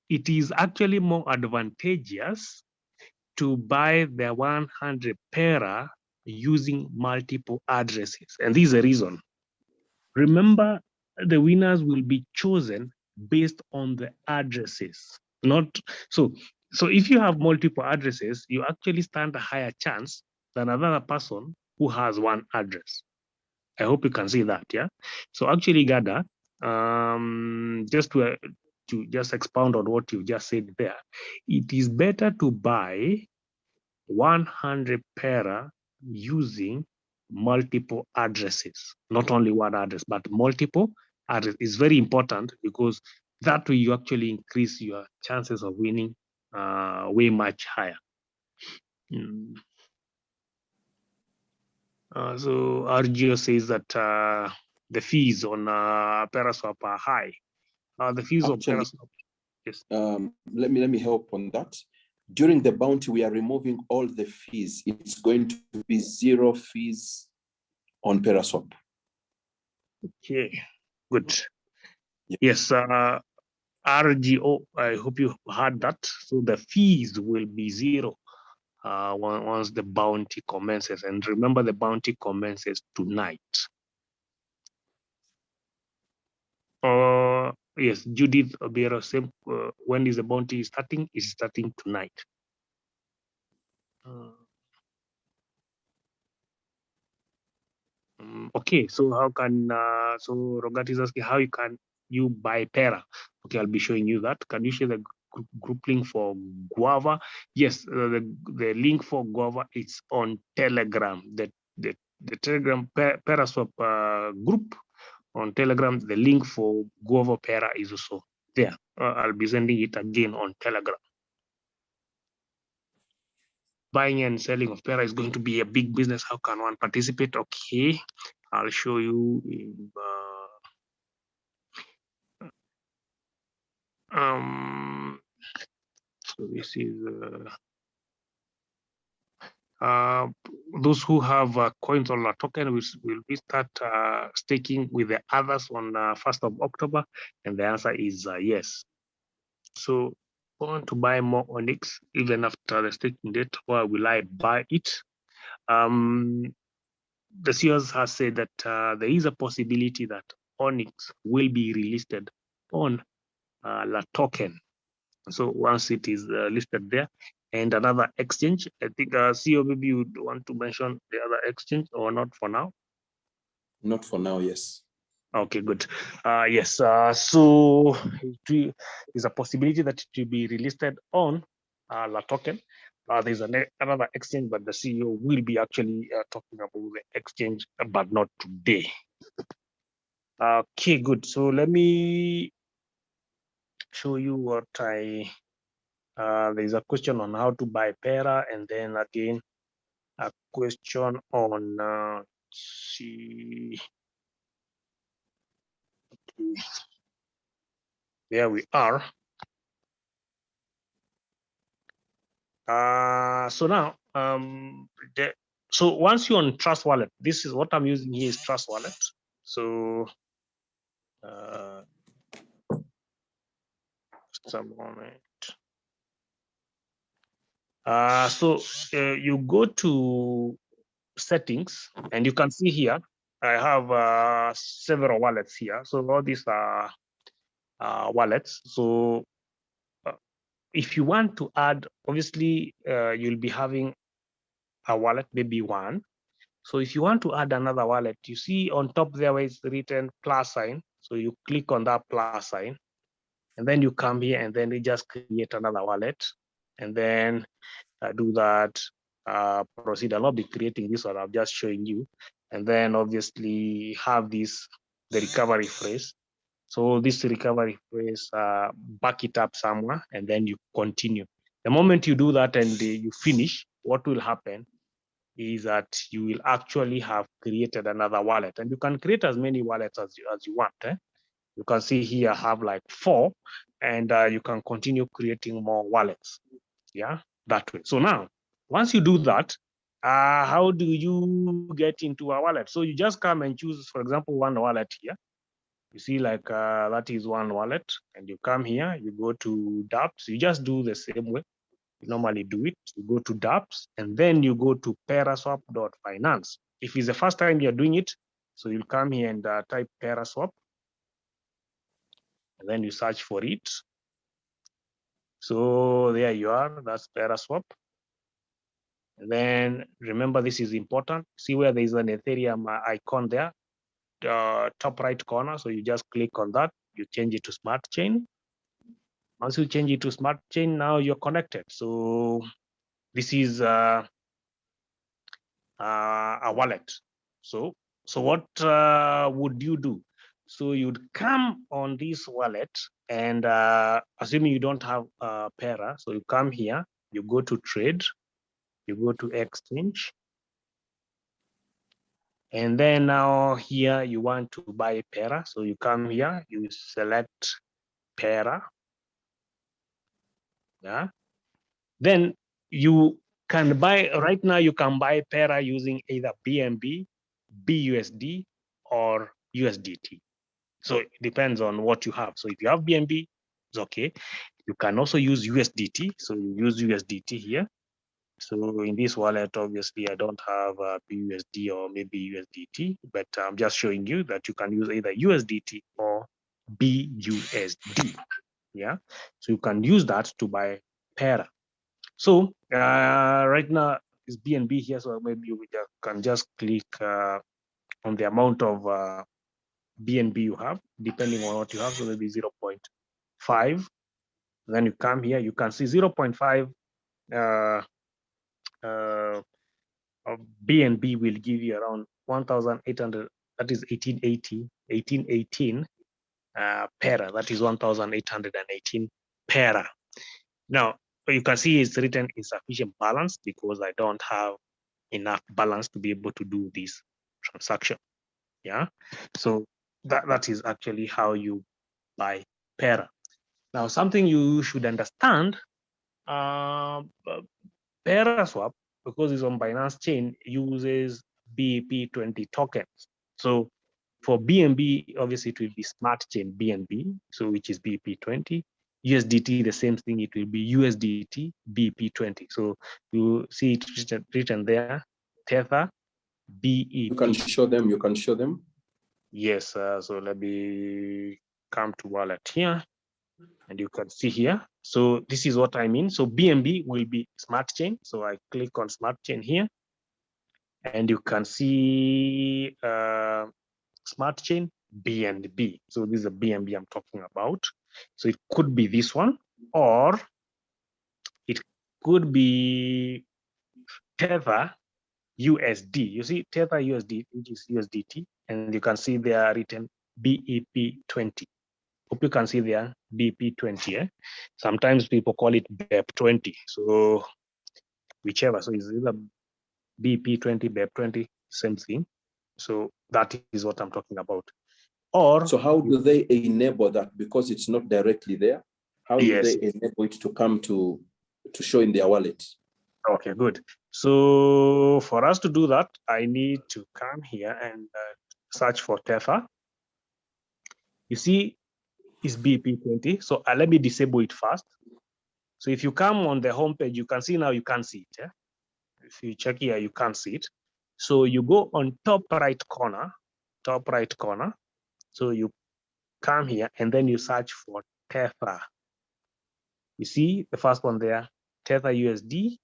it is actually more advantageous to buy the 100 Pera using multiple addresses. And this is the reason. Remember, the winners will be chosen based on the addresses. Not so. So if you have multiple addresses, you actually stand a higher chance than another person who has one address. I hope you can see that, yeah. So actually, Gada, just to just expound on what you just said there, it is better to buy 100 Pera using multiple addresses, not only one address, but multiple addresses. Is very important because that way you actually increase your chances of winning way much higher. So RGO says that the fees on PerraSwap are high. The fees Actually, on PerraSwap, yes. Let me help on that. During the bounty, we are removing all the fees. It's going to be 0 fees on PerraSwap. Okay, good. Yes, RGO, I hope you heard that. So the fees will be 0 once the bounty commences. And remember, the bounty commences tonight. Yes, Judith Obiero, same. When is the bounty starting? It's starting tonight. Okay, so how can so Rogat is asking how you buy Pera? Okay, I'll be showing you that. Can you share the group link for Guava? Yes, the link for Guava is on Telegram. The Telegram PerraSwap group on Telegram. The link for Guava Pera is also there. I'll be sending it again on Telegram. Buying and selling of Pera is going to be a big business. How can one participate? Okay, I'll show you. So this is those who have coins on a token will we start staking with the others on 1st of October? And the answer is yes. So I want to buy more Onyx even after the staking date. Where will I buy it? The CEOs has said that there is a possibility that Onyx will be listed on La Token. So once it is listed there, and another exchange, I think CEO, maybe you want to mention the other exchange or not for now? Not for now, yes. Okay, good. Yes. So there's a possibility that it will be relisted on La Token. There's another exchange, but the CEO will be actually talking about the exchange, but not today. Okay, good. So let me show you what I. There's a question on how to buy Pera, and then again a question on. See, there we are. So now, so once you're on Trust Wallet, this is what I'm using here is Trust Wallet. So, just a moment. You go to settings, and you can see here, I have several wallets here. So all these are wallets. So if you want to add, obviously, you'll be having a wallet, maybe one. So if you want to add another wallet, you see on top there where it's written plus sign. So you click on that plus sign, and then you come here and then you just create another wallet, and then do that, proceed. I'll not be creating this one, I'm just showing you. And then obviously have this, the recovery phrase. So this recovery phrase, back it up somewhere, and then you continue. The moment you do that and you finish, what will happen is that you will actually have created another wallet, and you can create as many wallets as you want. You can see here I have like 4, and you can continue creating more wallets. Yeah, that way. So now, once you do that, how do you get into a wallet? So you just come and choose, for example, one wallet here. You see, like that is one wallet, and you come here, you go to dApps. You just do the same way you normally do it. You go to dApps, and then you go to PerraSwap.finance. If it's the first time you're doing it, so you'll come here and type PerraSwap, and then you search for it. So there you are, that's PerraSwap. And then remember, this is important. See where there is an Ethereum icon there, top right corner. So you just click on that, you change it to Smart Chain. Once you change it to Smart Chain, now you're connected. So this is a wallet. So what would you do? So you'd come on this wallet, and assuming you don't have Pera, so you come here, you go to trade, you go to exchange, and then now here you want to buy Pera. So you come here, you select Pera. Yeah. Then you can buy, right now you can buy Pera using either BNB, BUSD, or USDT. So it depends on what you have. So if you have BNB, it's okay. You can also use USDT. So you use USDT here. So in this wallet, obviously, I don't have BUSD or maybe USDT, but I'm just showing you that you can use either USDT or BUSD. Yeah. So you can use that to buy Pera. So right now it's BNB here. So maybe you can just click on the amount of BNB you have, depending on what you have. So maybe 0.5. Then you come here, you can see 0.5 of BNB will give you around 1,800. That is 1818 Pera. That is 1,818 Pera. Now you can see it's written insufficient balance because I don't have enough balance to be able to do this transaction. Yeah. So that is actually how you buy Pera. Now, something you should understand, PerraSwap, because it's on Binance Chain, uses BEP20 tokens. So for BNB, obviously it will be Smart Chain BNB, so which is BEP20. USDT, the same thing, it will be USDT BEP20. So you see it written there, Tether BEP. You can show them. You can show them. Yes. So let me come to wallet here. And you can see here. So this is what I mean. So BNB will be Smart Chain. So I click on Smart Chain here, and you can see Smart Chain BNB. So this is a BNB I'm talking about. So it could be this one, or it could be Tether USD. You see Tether USD, which is USDT, and you can see they are written BEP20. Hope you can see there BP20. Eh? Sometimes people call it BEP20. So whichever. So it's either BP20, BEP20, same thing. So that is what I'm talking about. Or so how do they enable that? Because it's not directly there. How do yes, they enable it to come to show in their wallet? okay, good. So for us to do that, I need to come here and search for Tether. You see, it's BP20. So let me disable it first. So if you come on the home page, you can see now you can't see it. Yeah? If you check here, you can't see it. So you go on top right corner. So you come here and then you search for Tether. You see the first one there, Tether USD.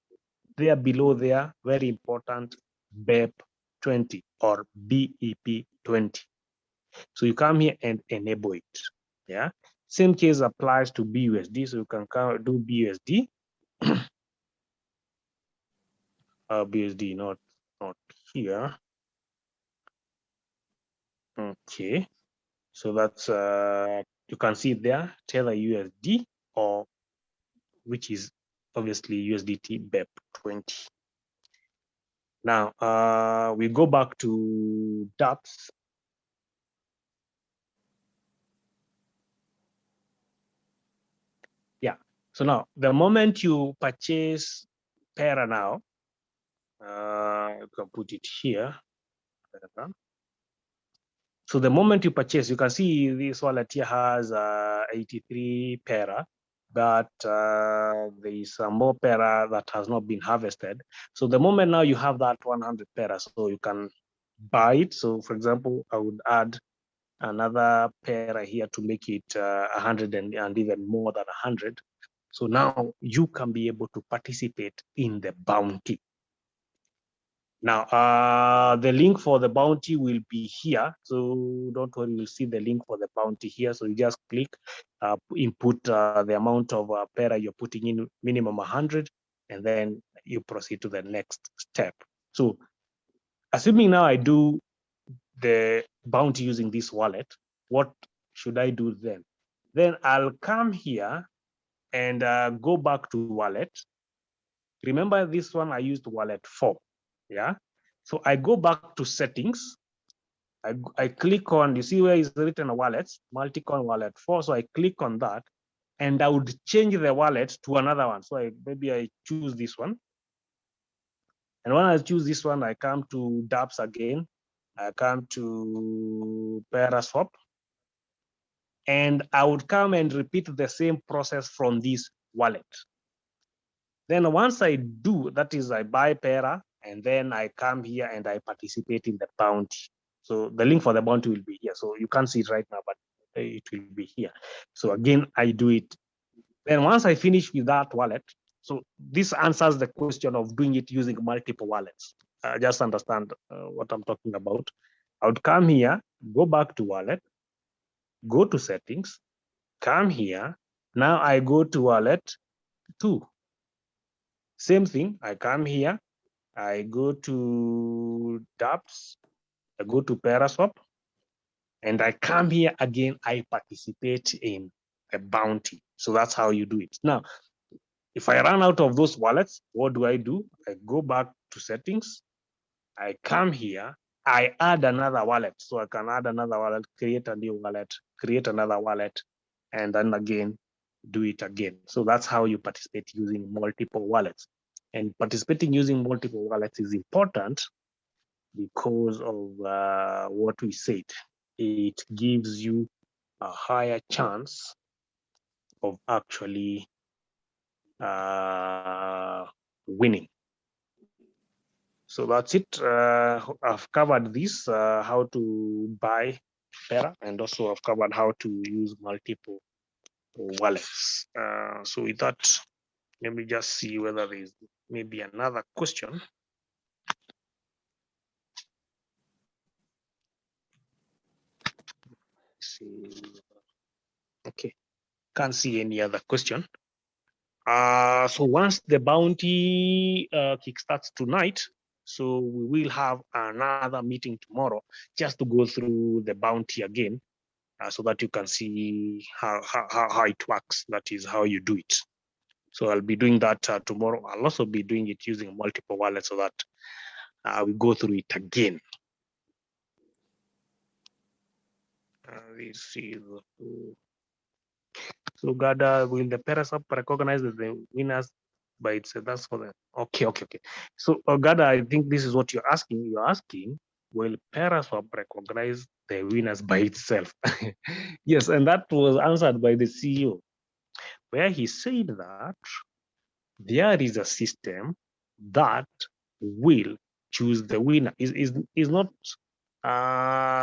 There below there, very important, BEP20 or BEP20. So you come here and enable it. Yeah. Same case applies to BUSD. So you can do BUSD. BUSD, not here. Okay. So that's you can see there, Tether USD, or which is obviously USDT BEP20. Now we go back to dApps. Yeah. So now the moment you purchase Pera now, you can put it here. So the moment you purchase, you can see this wallet here has 83 Pera, but there is some more Pera that has not been harvested. So the moment now you have that 100 Pera, so you can buy it. So for example, I would add another Pera here to make it 100 and even more than 100. So now you can be able to participate in the bounty. Now, the link for the bounty will be here. So don't worry, you'll see the link for the bounty here. So you just click, input the amount of Pera you're putting in, minimum 100, and then you proceed to the next step. So assuming now I do the bounty using this wallet, what should I do then? Then I'll come here and go back to wallet. Remember this one I used wallet 4, yeah? So I go back to settings. I click on, you see where is written wallets, multi-coin wallet 4. So I click on that and I would change the wallet to another one. So maybe I choose this one. And when I choose this one, I come to dApps again. I come to PerraSwap. And I would come and repeat the same process from this wallet. Then once I do, that is I buy Pera, and then I come here and I participate in the bounty. So the link for the bounty will be here. So you can't see it right now, but it will be here. So again, I do it. Then once I finish with that wallet, so this answers the question of doing it using multiple wallets. Just understand what I'm talking about. I would come here, go back to wallet, go to settings, come here. Now I go to wallet 2. Same thing, I come here, I go to dApps, I go to PerraSwap, and I come here again, I participate in a bounty. So that's how you do it. Now, if I run out of those wallets, what do? I go back to settings, I come here, I add another wallet. So I can add another wallet, create a new wallet, create another wallet, and then again, do it again. So that's how you participate using multiple wallets. And participating using multiple wallets is important because of what we said. It gives you a higher chance of actually winning. So that's it. I've covered this, how to buy Pera, and also I've covered how to use multiple wallets. So with that, let me just see whether there's maybe another question. see. Okay, can't see any other question. So once the bounty kickstarts tonight, so we will have another meeting tomorrow just to go through the bounty again, so that you can see how it works. That is how you do it. So I'll be doing that tomorrow. I'll also be doing it using multiple wallets so that we go through it again. Let's see. So Gada, will the PerraSwap recognize the winners by itself? That's for the okay. So Gada, I think this is what you're asking. You're asking, will PerraSwap recognize the winners by itself? Yes, and that was answered by the CEO, where he said that there is a system that will choose the winner. Is not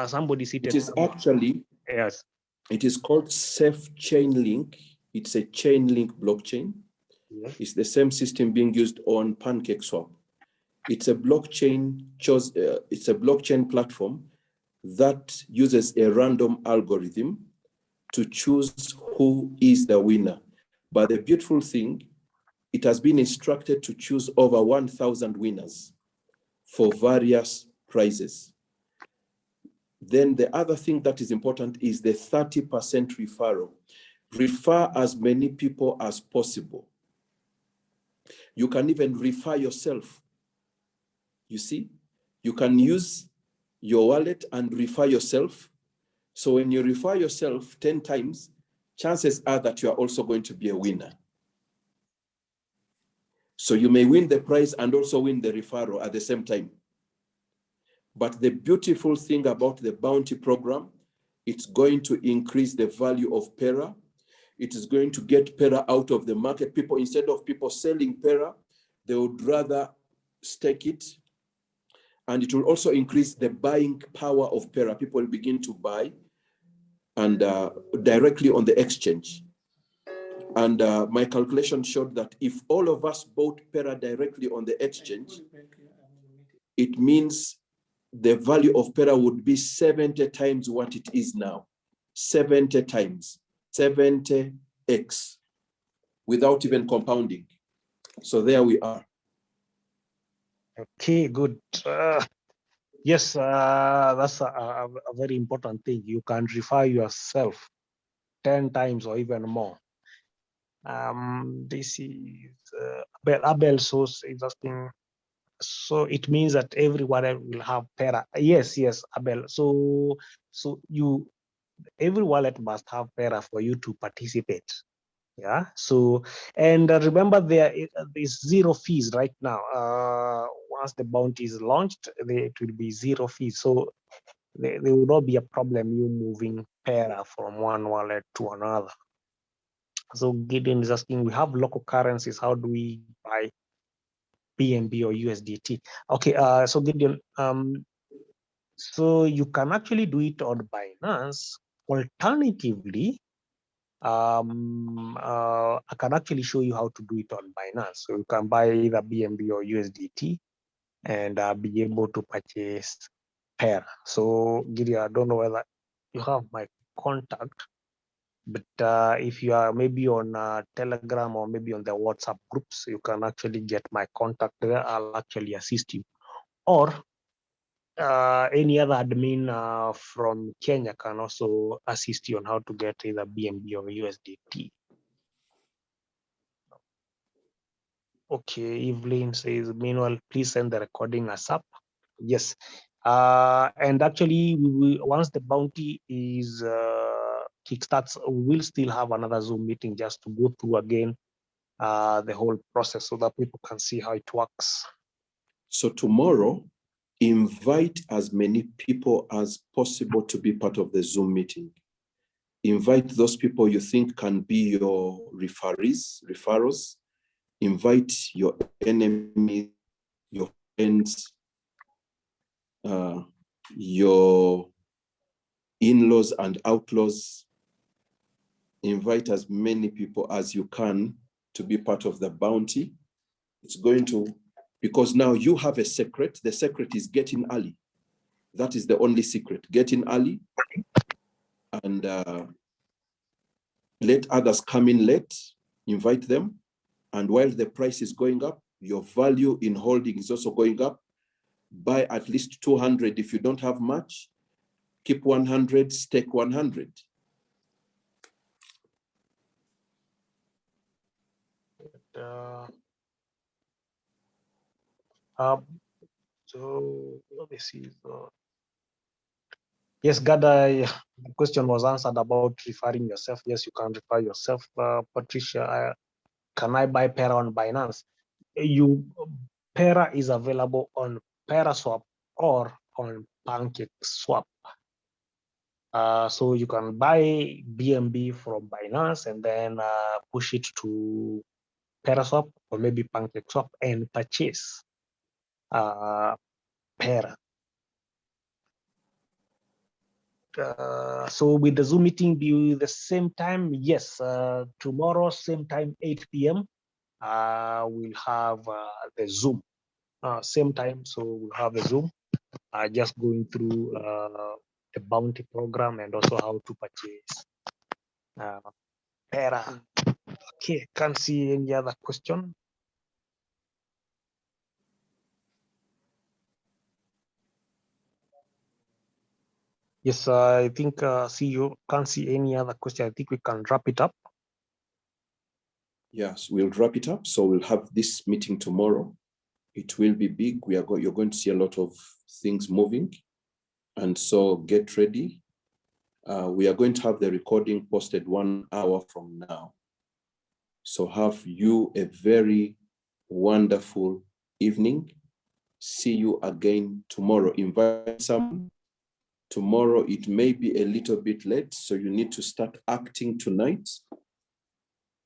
somebody seated. It is actually, yes. It is called Safe Chain Link. It's a chain link blockchain. Yes. It's the same system being used on PancakeSwap. It's a blockchain it's a blockchain platform that uses a random algorithm to choose who is the winner. But the beautiful thing, it has been instructed to choose over 1,000 winners for various prizes. Then the other thing that is important is the 30% referral. Refer as many people as possible. You can even refer yourself. You see, you can use your wallet and refer yourself. So when you refer yourself 10 times, chances are that you are also going to be a winner. So you may win the prize and also win the referral at the same time. But the beautiful thing about the bounty program, it's going to increase the value of Pera. It is going to get Pera out of the market. People, instead of people selling Pera, they would rather stake it. And it will also increase the buying power of Pera. People will begin to buy and directly on the exchange. And my calculation showed that if all of us bought Pera directly on the exchange, it means the value of Pera would be 70 times what it is now. 70 times, 70x, without even compounding. So there we are. Okay, good. Yes, that's a very important thing. You can refer yourself 10 times or even more. This is Abel source is asking. So it means that everyone will have Pera. Yes, Abel. So every wallet must have Pera for you to participate. Yeah. So and remember there is zero fees right now. Once the bounty is launched, it will be zero fees. So there will not be a problem you moving Pera from one wallet to another. So Gideon is asking, we have local currencies. How do we buy BNB or USDT? Okay, so Gideon, so you can actually do it on Binance. Alternatively, I can actually show you how to do it on Binance. So you can buy either BNB or USDT and be able to purchase Perra. So Gideon, I don't know whether you have my contact, but if you are maybe on Telegram or maybe on the WhatsApp groups, you can actually get my contact there. I'll actually assist you. Or any other admin from Kenya can also assist you on how to get either BNB or USDT. Okay, Evelyn says, meanwhile, please send the recording as up. Yes. And actually, once the bounty is kickstarts, we will still have another Zoom meeting just to go through again the whole process so that people can see how it works. So tomorrow, invite as many people as possible to be part of the Zoom meeting. Invite those people you think can be your referrals. Invite your enemies, your friends, your in-laws and outlaws. Invite as many people as you can to be part of the bounty. It's going to, because now you have a secret. The secret is getting early. That is the only secret. Get in early. and let others come in late, invite them. And while the price is going up, your value in holding is also going up. Buy at least 200. If you don't have much, keep 100, stake 100. So let me see. Yes, Gada, the question was answered about referring yourself. Yes, you can refer yourself. Patricia, can I buy Pera on Binance? Pera is available on PerraSwap or on PancakeSwap. So you can buy BNB from Binance and then push it to PerraSwap or maybe PancakeSwap and purchase Pera. So with the Zoom meeting be the same time? Yes, tomorrow, same time, 8 p.m. We'll have the Zoom, same time. So we'll have a Zoom, just going through the bounty program and also how to purchase Pera. Okay, can't see any other question. Yes, I think CEO can't see any other question. I think we can wrap it up. Yes, we'll wrap it up. So we'll have this meeting tomorrow. It will be big. You're going to see a lot of things moving. And so get ready. We are going to have the recording posted 1 hour from now. So have you a very wonderful evening. See you again tomorrow. Invite someone. Tomorrow, it may be a little bit late, so you need to start acting tonight.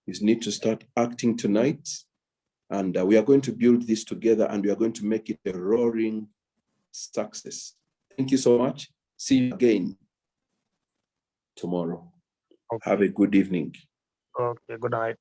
You need to start acting tonight. And we are going to build this together and we are going to make it a roaring success. Thank you so much. See you again tomorrow. Okay. Have a good evening. Okay, good night.